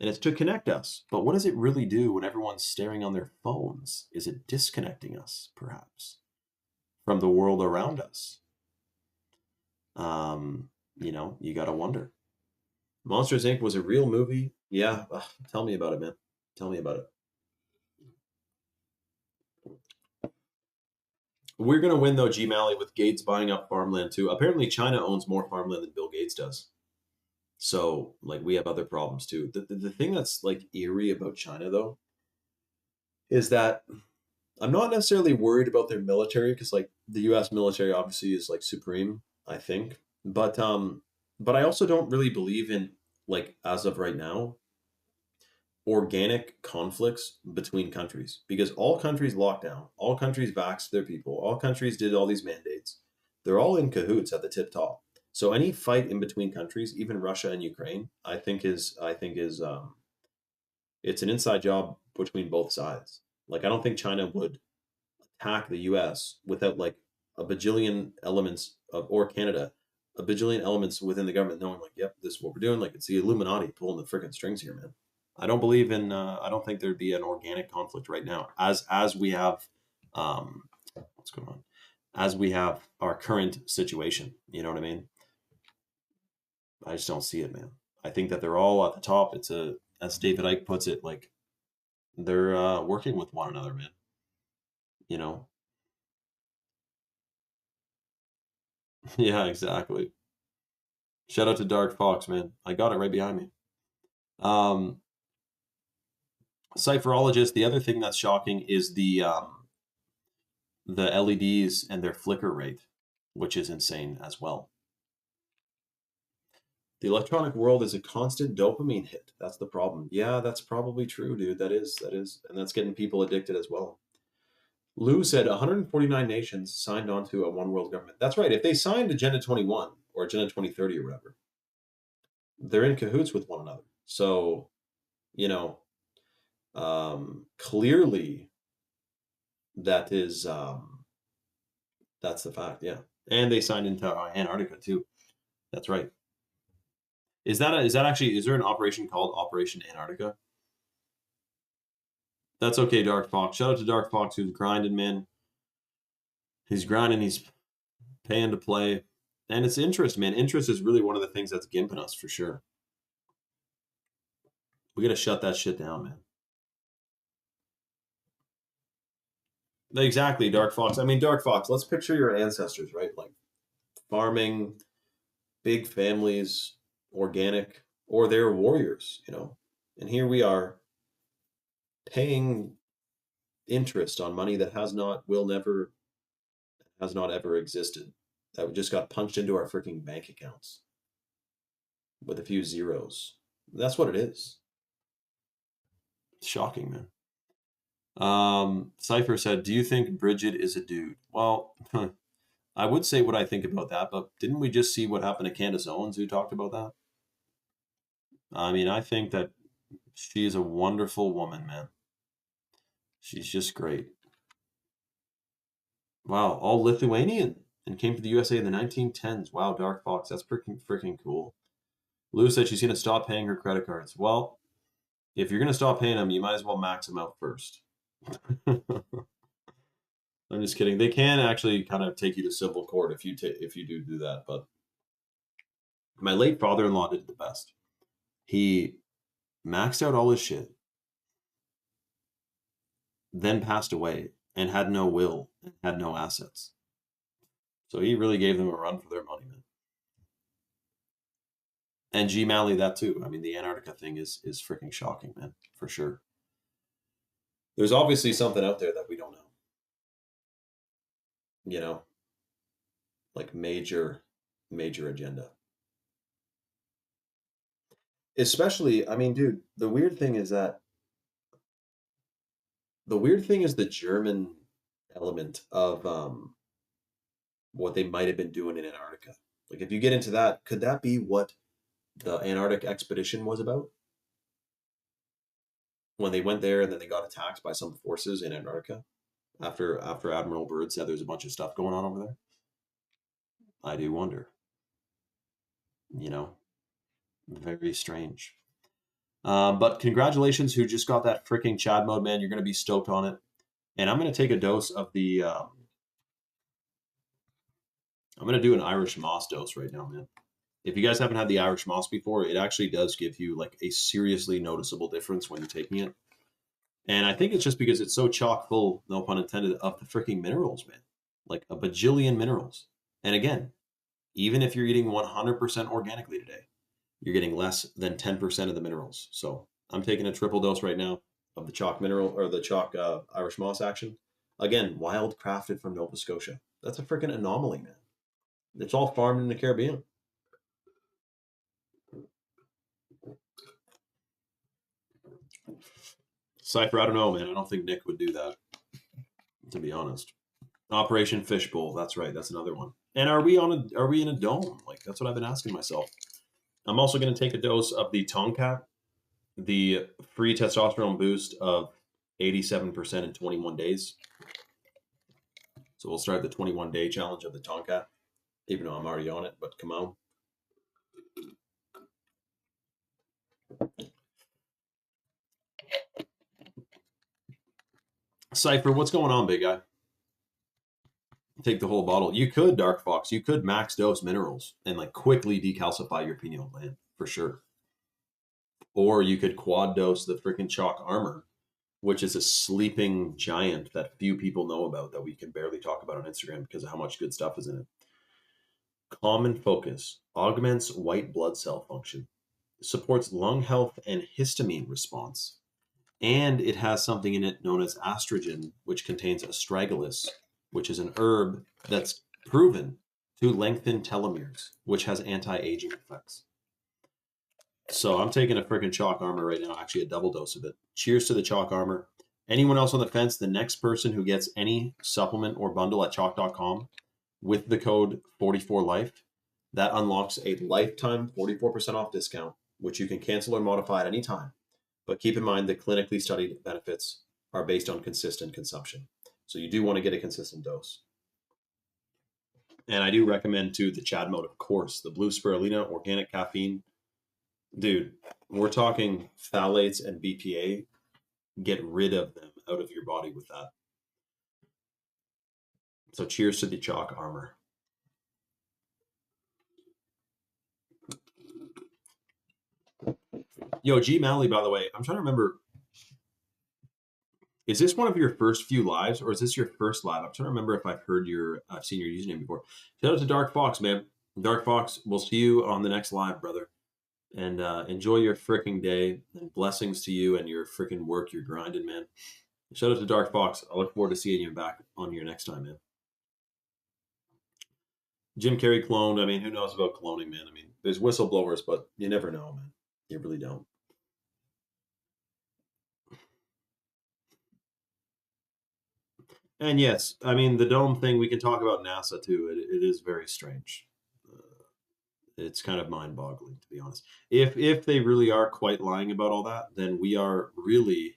And it's to connect us. But what does it really do when everyone's staring on their phones? Is it disconnecting us, perhaps, from the world around us? You know, you gotta wonder. Monsters Inc. was a real movie. Yeah, ugh, tell me about it, man. Tell me about it. We're gonna win though, G Malley, with Gates buying up farmland too. Apparently, China owns more farmland than Bill Gates does. So, like, we have other problems too. The thing that's like eerie about China though is that I'm not necessarily worried about their military because like the U.S. military obviously is like supreme, I think. But I also don't really believe in, like, as of right now, organic conflicts between countries because all countries locked down, all countries vaxxed their people, all countries did all these mandates. They're all in cahoots at the tip top. So any fight in between countries, even Russia and Ukraine, I think is it's an inside job between both sides. Like I don't think China would attack the U.S. without like a bajillion elements of, or Canada, a bajillion elements within the government knowing like, yep, this is what we're doing. Like it's the Illuminati pulling the freaking strings here, man. I don't believe in. I don't think there'd be an organic conflict right now, as we have. What's going on? As we have our current situation, you know what I mean? I just don't see it, man. I think that they're all at the top. It's a, as David Icke puts it, like they're working with one another, man. You know? Yeah, exactly. Shout out to Dark Fox, man. I got it right behind me. Um, Cipherologist. The other thing that's shocking is the LEDs and their flicker rate, which is insane as well. The electronic world is a constant dopamine hit. That's the problem. Yeah, that's probably true, dude. That is, and that's getting people addicted as well. Lou said 149 nations signed on to a one world government. That's right. If they signed Agenda 21 or Agenda 2030 or whatever, they're in cahoots with one another. So, you know, clearly that is that's the fact. Yeah, and they signed into Antarctica too. That's right. Is that actually, is there an operation called Operation Antarctica? That's okay, Dark Fox. Shout out to Dark Fox who's grinding, man. He's grinding. He's paying to play, and it's interest, man. Interest is really one of the things that's gimping us for sure. We gotta shut that shit down, man. Exactly, Dark Fox. I mean, Dark Fox. Let's picture your ancestors, right? Like farming, big families, organic, or they're warriors, you know. And here we are paying interest on money that has not, will never, has not ever existed. That just got punched into our freaking bank accounts with a few zeros. That's what it is. It's shocking, man. Cypher said, "Do you think Bridget is a dude?" Well, I would say what I think about that, but didn't we just see what happened to Candace Owens, who talked about that? I mean, I think that she is a wonderful woman, man. She's just great. Wow, all Lithuanian and came to the USA in the 1910s. Wow, Dark Fox, that's freaking cool. Lou said she's gonna stop paying her credit cards. Well, if you're gonna stop paying them, you might as well max them out first. I'm just kidding. They can actually kind of take you to civil court if you do that. But my late father-in-law did the best. He maxed out all his shit, then passed away, and had no will, and had no assets. So he really gave them a run for their money, man. And G Malley that too. I mean, the Antarctica thing is freaking shocking, man, for sure. There's obviously something out there that we don't know. You know, like major agenda. Especially, I mean, dude, the weird thing is the German element of what they might have been doing in Antarctica. Like if you get into that, could that be what the Antarctic expedition was about? When they went there and then they got attacked by some forces in Antarctica after Admiral Byrd said there's a bunch of stuff going on over there. I do wonder. You know, very strange. But congratulations who just got that freaking Chad mode, man. You're going to be stoked on it. And I'm going to take a dose of the, I'm going to do an Irish Moss dose right now, man. If you guys haven't had the Irish Moss before, it actually does give you like a seriously noticeable difference when you're taking it. And I think it's just because it's so chock full, no pun intended, of the freaking minerals, man. Like a bajillion minerals. And again, even if you're eating 100% organically today, you're getting less than 10% of the minerals. So I'm taking a triple dose right now of the chalk mineral or the chalk Irish Moss action. Again, wild crafted from Nova Scotia. That's a freaking anomaly, man. It's all farmed in the Caribbean. Cypher, I don't know, man. I don't think Nick would do that, to be honest. Operation Fishbowl. That's right. That's another one. And are we in a dome? Like that's what I've been asking myself. I'm also going to take a dose of the Tonkat, the free testosterone boost of 87% in 21 days. So we'll start the 21-day challenge of the Tonkat, even though I'm already on it, but come on. Cypher, what's going on, big guy? Take the whole bottle. You could, Dark Fox. You could max dose minerals and like quickly decalcify your pineal gland for sure. Or you could quad dose the freaking chalk armor, which is a sleeping giant that few people know about that we can barely talk about on Instagram because of how much good stuff is in it. Common focus augments white blood cell function, supports lung health and histamine response, and it has something in it known as estrogen, which contains astragalus, which is an herb that's proven to lengthen telomeres, which has anti-aging effects. So I'm taking a freaking chalk armor right now, actually a double dose of it. Cheers to the chalk armor. Anyone else on the fence, the next person who gets any supplement or bundle at chalk.com with the code 44life, that unlocks a lifetime 44% off discount, which you can cancel or modify at any time. But keep in mind the clinically studied benefits are based on consistent consumption. So you do want to get a consistent dose. And I do recommend too the Chad mode, of course, the blue spirulina, organic caffeine. Dude, we're talking phthalates and BPA. Get rid of them out of your body with that. So cheers to the chalk armor. Yo, G Malley, by the way, I'm trying to remember. Is this one of your first few lives, or is this your first live? I'm trying to remember if I've seen your username before. Shout out to Dark Fox, man. Dark Fox, we'll see you on the next live, brother. And enjoy your freaking day. And blessings to you and your freaking work you're grinding, man. Shout out to Dark Fox. I look forward to seeing you back on here next time, man. Jim Carrey cloned. I mean, who knows about cloning, man? I mean, there's whistleblowers, but you never know, man. You really don't. And yes, I mean, the dome thing, we can talk about NASA too. It is very strange. It's kind of mind-boggling, to be honest. If they really are quite lying about all that, then we are really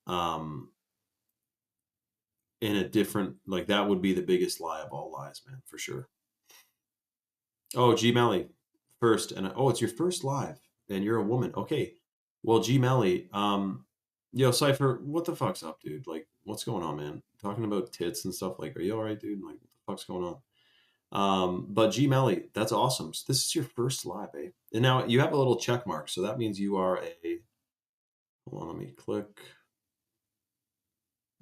um, in a different, like, that would be the biggest lie of all lies, man, for sure. Oh, G Melly, first, and oh, it's your first live, and you're a woman. Okay, well, G Melly, yo, Cipher, what the fuck's up, dude? Like, what's going on, man? Talking about tits and stuff. Like, are you all right, dude? Like, what the fuck's going on? But G Melly, that's awesome. So this is your first live, eh? And now you have a little check mark, so that means you are a. Hold on, let me click.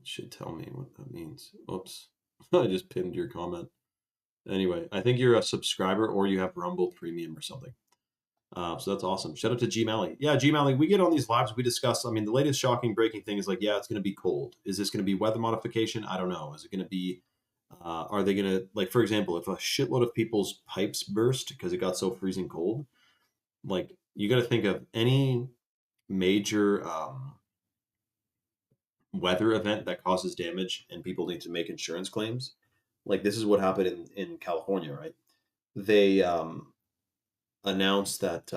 It should tell me what that means. Oops, I just pinned your comment. Anyway, I think you're a subscriber or you have Rumble Premium or something. So that's awesome. Shout out to G Malley. Yeah, G Malley, we get on these lives, we discuss. I mean, the latest shocking breaking thing is like, yeah, it's going to be cold. Is this going to be weather modification? I don't know. Is it going to be, are they going to, like, for example, if a shitload of people's pipes burst because it got so freezing cold, like, you got to think of any major weather event that causes damage and people need to make insurance claims. Like, this is what happened in California, right? They, announced that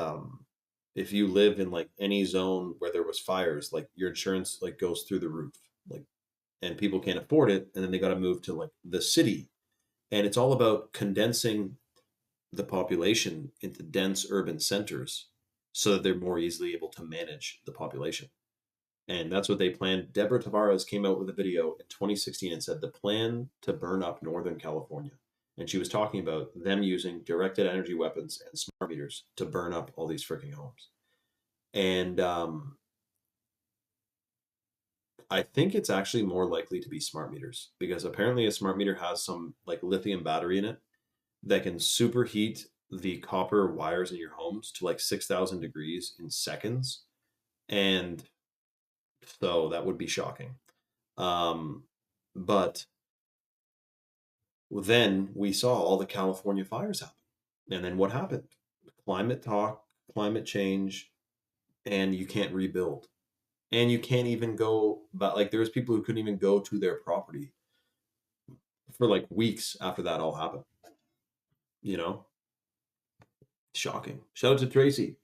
if you live in like any zone where there was fires, like your insurance like goes through the roof, like, and people can't afford it, and then they got to move to like the city, and it's all about condensing the population into dense urban centers so that they're more easily able to manage the population. And that's what they planned. Deborah Tavares came out with a video in 2016 and said the plan to burn up Northern California. And she was talking about them using directed energy weapons and smart meters to burn up all these freaking homes. And I think it's actually more likely to be smart meters because apparently a smart meter has some like lithium battery in it that can superheat the copper wires in your homes to like 6,000 degrees in seconds. And so that would be shocking. Um, but then we saw all the California fires happen. And then what happened? Climate talk, climate change, and you can't rebuild. And you can't even go, but like there's people who couldn't even go to their property for like weeks after that all happened. You know? Shocking. Shout out to Tracy.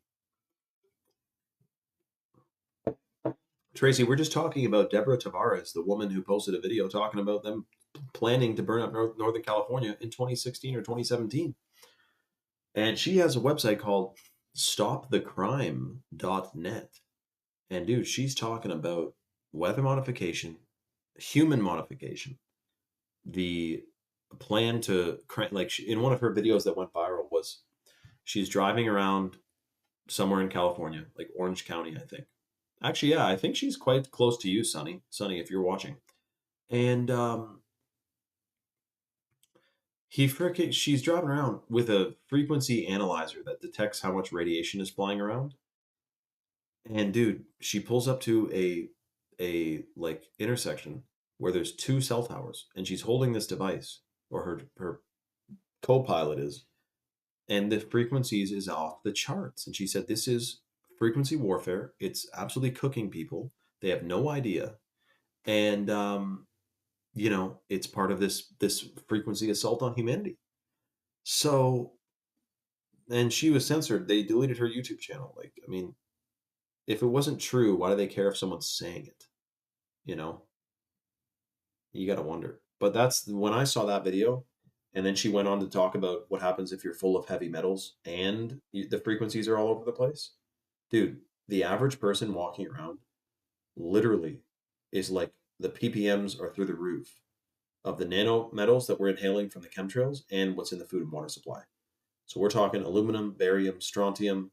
Tracy, we're just talking about Deborah Tavares, the woman who posted a video talking about them planning to burn up Northern California in 2016 or 2017. And she has a website called stopthecrime.net. And dude, she's talking about weather modification, human modification, the plan to like in one of her videos that went viral was she's driving around somewhere in California, like Orange County, I think. Actually, yeah, I think she's quite close to you, Sonny. Sonny, if you're watching. And she's driving around with a frequency analyzer that detects how much radiation is flying around. And dude, she pulls up to a like intersection where there's two cell towers, and she's holding this device, or her co-pilot is, and the frequencies is off the charts. And she said, "This is frequency warfare. It's absolutely cooking people. They have no idea, and it's part of this frequency assault on humanity." So, and she was censored. They deleted her YouTube channel. Like, I mean, if it wasn't true, why do they care if someone's saying it? You know, you got to wonder. But that's when I saw that video. And then she went on to talk about what happens if you're full of heavy metals and the frequencies are all over the place. Dude, the average person walking around literally is like the ppms are through the roof of the nano metals that we're inhaling from the chemtrails and what's in the food and water supply. So we're talking aluminum, barium, strontium,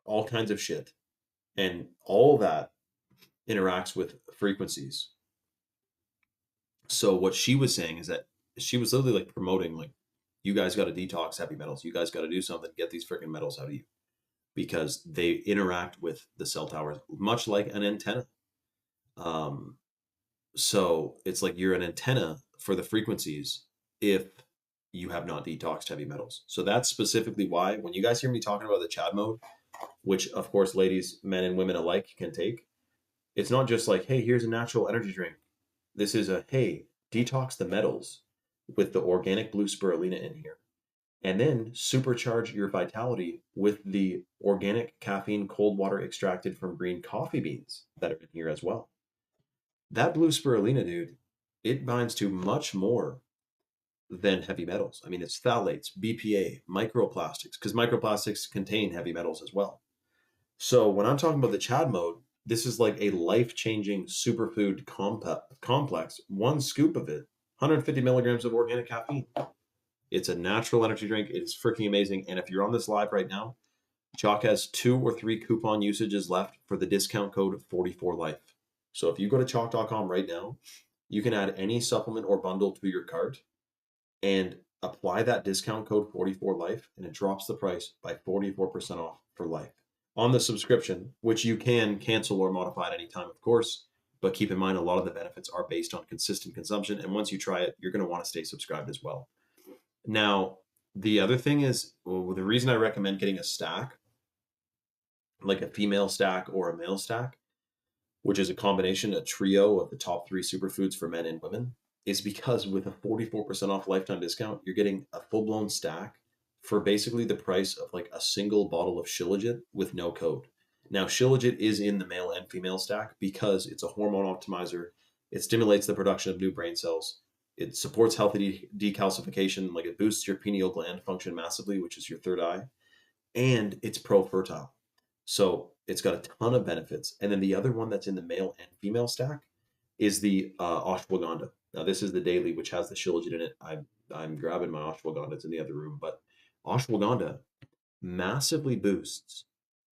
all kinds of shit. And all that interacts with frequencies. So what she was saying is that she was literally like promoting like, you guys got to detox heavy metals. You guys got to do something to get these freaking metals out of you because they interact with the cell towers much like an antenna. So it's like you're an antenna for the frequencies if you have not detoxed heavy metals. So that's specifically why when you guys hear me talking about the Chad mode, which of course ladies, men and women alike can take, it's not just like, hey, here's a natural energy drink. This is a, hey, detox the metals with the organic blue spirulina in here. And then supercharge your vitality with the organic caffeine cold water extracted from green coffee beans that are in here as well. That blue spirulina, dude, it binds to much more than heavy metals. I mean, it's phthalates, BPA, microplastics, because microplastics contain heavy metals as well. So when I'm talking about the Chad mode, this is like a life-changing superfood complex. One scoop of it, 150 milligrams of organic caffeine. It's a natural energy drink. It is freaking amazing. And if you're on this live right now, Chalk has 2 or 3 coupon usages left for the discount code 44life. So if you go to chalk.com right now, you can add any supplement or bundle to your cart and apply that discount code 44life, and it drops the price by 44% off for life on the subscription, which you can cancel or modify at any time, of course. But keep in mind, a lot of the benefits are based on consistent consumption. And once you try it, you're going to want to stay subscribed as well. Now, the other thing is, well, the reason I recommend getting a stack, like a female stack or a male stack, which is a combination, a trio of the top 3 superfoods for men and women, is because with a 44% off lifetime discount, you're getting a full-blown stack for basically the price of like a single bottle of Shilajit with no code. Now, Shilajit is in the male and female stack because it's a hormone optimizer. It stimulates the production of new brain cells. It supports healthy decalcification, like it boosts your pineal gland function massively, which is your third eye, and it's pro-fertile. So it's got a ton of benefits. And then the other one that's in the male and female stack is the ashwagandha. Now this is the daily, which has the shilajit in it. I'm grabbing my ashwagandha. It's in the other room, but ashwagandha massively boosts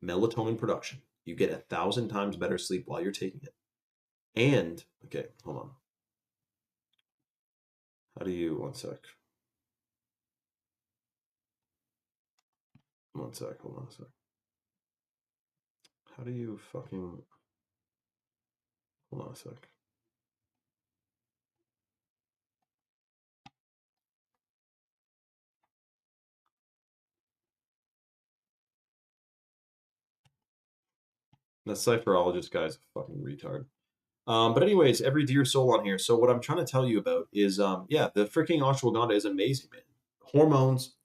melatonin production. You get 1,000 times better sleep while you're taking it. And okay, hold on. How do you? One sec. One sec. Hold on a sec. How do you fucking? Hold on a sec. That cipherologist guy's a fucking retard. But anyways, every dear soul on here. So what I'm trying to tell you about is, yeah, the freaking ashwagandha is amazing, man. Hormones,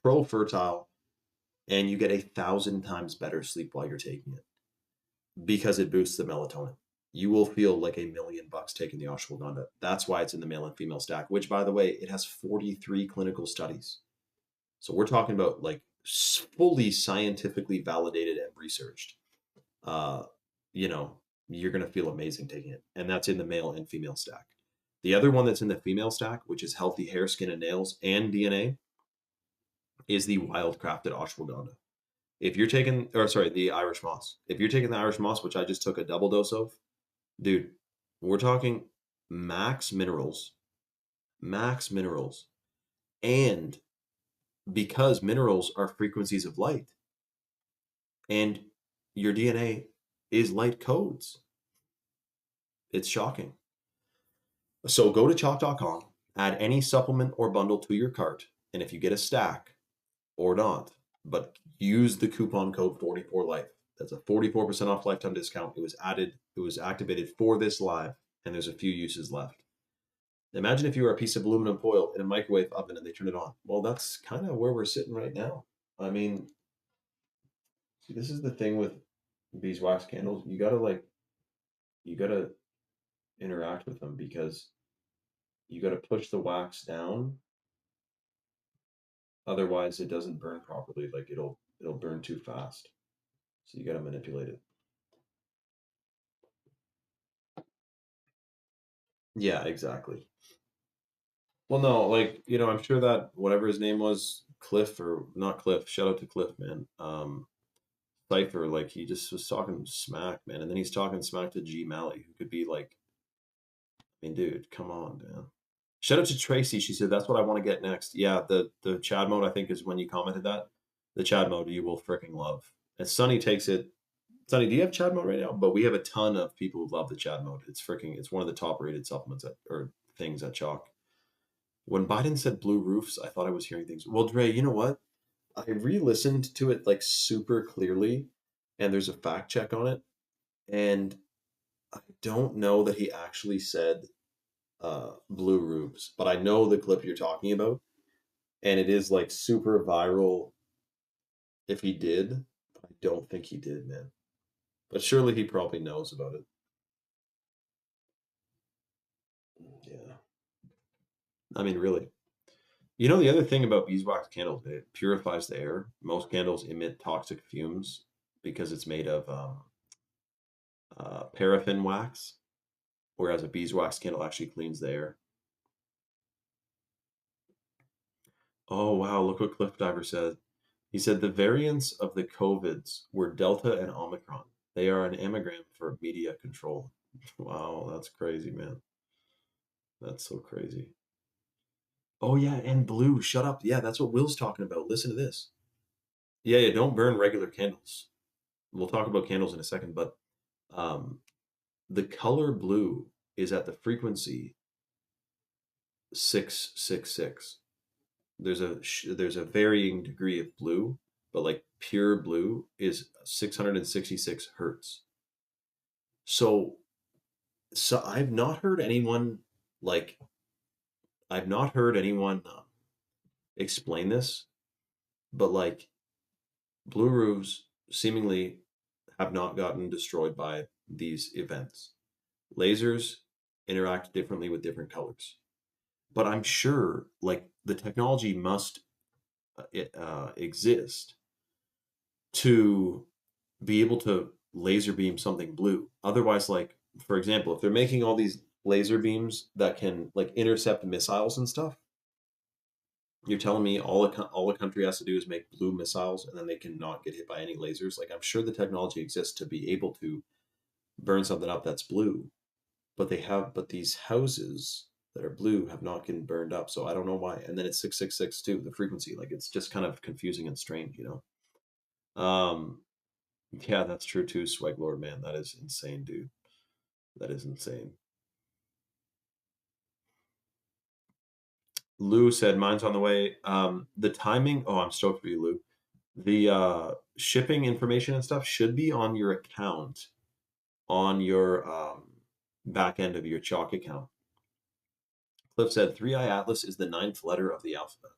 pro-fertile, and you get 1,000 times better sleep while you're taking it because it boosts the melatonin. You will feel like $1,000,000 taking the ashwagandha. That's why it's in the male and female stack, which by the way, it has 43 clinical studies. So we're talking about like fully scientifically validated and researched. Uh, you know, you're going to feel amazing taking it. And that's in the male and female stack. The other one that's in the female stack, which is healthy hair, skin, and nails and DNA, is the wild crafted ashwagandha. If you're taking, or sorry, the Irish moss. If you're taking the Irish moss, which I just took a double dose of, dude, we're talking max minerals, max minerals. And because minerals are frequencies of light, and your DNA is light codes, it's shocking. So go to chalk.com, add any supplement or bundle to your cart, and if you get a stack or not, but use the coupon code 44life. That's a 44% off lifetime discount. It was activated for this live, and there's a few uses left. Imagine if you were a piece of aluminum foil in a microwave oven and they turn it on. Well, that's kind of where we're sitting right now. I mean, see, this is the thing with beeswax candles. You gotta interact with them because you gotta push the wax down. Otherwise, it doesn't burn properly. Like it'll burn too fast. So you gotta manipulate it. Yeah, exactly. Well, no, like, I'm sure that whatever his name was, Cliff or not Cliff, shout out to Cliff, man. Cypher, like he just was talking smack, man. And then he's talking smack to G Malley, who could be like, I mean, dude, come on, man. Shout out to Tracy. She said that's what I want to get next. Yeah, the Chad mode, I think, is when you commented that. The Chad mode you will freaking love. And Sunny takes it Sonny, do you have Chad mode right now? But we have a ton of people who love the Chad mode. It's one of the top rated supplements or things at Chalk. When Biden said blue roofs, I thought I was hearing things. Well, Dre, you know what? I re-listened to it like super clearly, and there's a fact check on it, and I don't know that he actually said blue roofs, but I know the clip you're talking about, and it is like super viral if he did. I don't think he did, man. But surely he probably knows about it. Yeah. I mean, really. You know, the other thing about beeswax candles, it purifies the air. Most candles emit toxic fumes because it's made of paraffin wax, whereas a beeswax candle actually cleans the air. Oh, wow. Look what Cliff Diver said. He said the variants of the COVIDs were Delta and Omicron. They are an anagram for media control. Wow, that's crazy, man. That's so crazy. Oh, yeah, and blue. Shut up. Yeah, that's what Will's talking about. Listen to this. Yeah, yeah, don't burn regular candles. We'll talk about candles in a second, but um, the color blue is at the frequency 666. There's a varying degree of blue, but like pure blue is 666 hertz. So so like I've not heard anyone explain this, but like blue roofs seemingly have not gotten destroyed by these events. Lasers interact differently with different colors, but I'm sure like the technology must exist to be able to laser beam something blue. Otherwise, like for example, if they're making all these laser beams that can like intercept missiles and stuff, you're telling me all a country has to do is make blue missiles and then they cannot get hit by any lasers? Like I'm sure the technology exists to be able to burn something up that's blue, but these houses that are blue have not gotten burned up. So I don't know why. And then it's 666 too, the frequency. Like it's just kind of confusing and strange, you know. Yeah, that's true too, Swag Lord, man. That is insane, dude. That is insane. Lou said mine's on the way. The timing, oh, I'm stoked for you, Lou. The shipping information and stuff should be on your account on your back end of your Chalk account. Cliff said 3i Atlas is the ninth letter of the alphabet.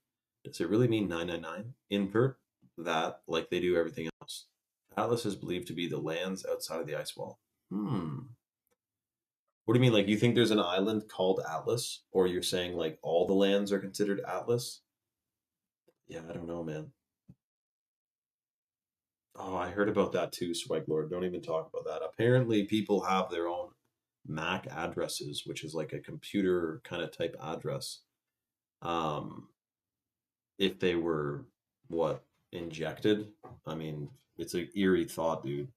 Does it really mean 999? Invert that like they do everything else. Atlas is believed to be the lands outside of the ice wall. What do you mean? Like you think there's an island called Atlas? Or you're saying like all the lands are considered Atlas? Yeah, I don't know, man. Oh, I heard about that too, Swag Lord. Don't even talk about that. Apparently, people have their own MAC addresses, which is like a computer kind of type address. Um, if they were what injected, I mean, it's an eerie thought, dude.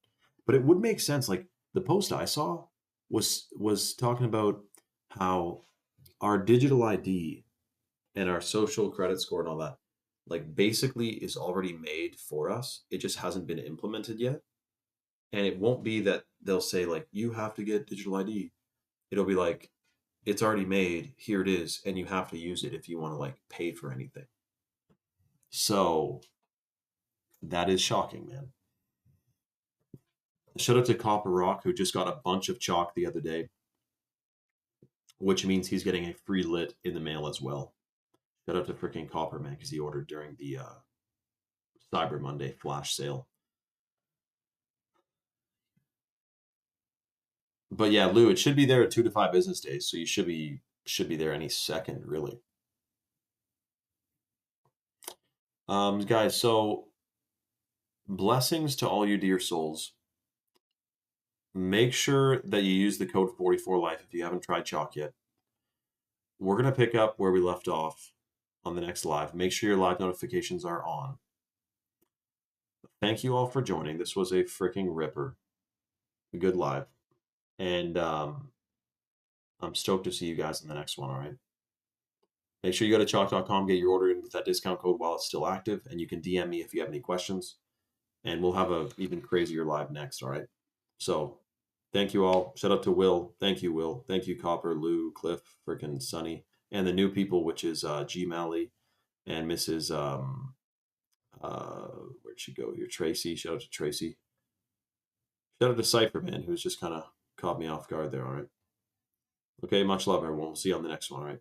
But it would make sense. Like the post I saw was talking about how our digital ID and our social credit score and all that, like basically is already made for us. It just hasn't been implemented yet. And it won't be that they'll say like you have to get digital ID. It'll be like it's already made, here it is, and you have to use it if you want to like pay for anything. So that is shocking, man. Shout out to Copper Rock who just got a bunch of chalk the other day, which means he's getting a free lit in the mail as well. Shout out to freaking Copper, man, because he ordered during the Cyber Monday flash sale. But yeah, Lou, it should be there at 2 to 5 business days, so you should be there any second, really. Guys, so blessings to all you dear souls. Make sure that you use the code 44life if you haven't tried chalk yet. We're gonna pick up where we left off on the next live. Make sure your live notifications are on. Thank you all for joining. This was a freaking ripper. A good live. And I'm stoked to see you guys in the next one, all right? Make sure you go to chalk.com, get your order in with that discount code while it's still active, and you can DM me if you have any questions. and we'll have a even crazier live next. All right. So thank you all. Shout out to Will. Thank you, Will. Thank you, Copper, Lou, Cliff, freaking Sunny, and the new people, which is G Malley and Mrs. Uh, where'd she go here? Tracy. Shout out to Tracy. Shout out to Cypher, man, who's just kind of caught me off guard there. All right. Okay. Much love, everyone. We'll see you on the next one. All right.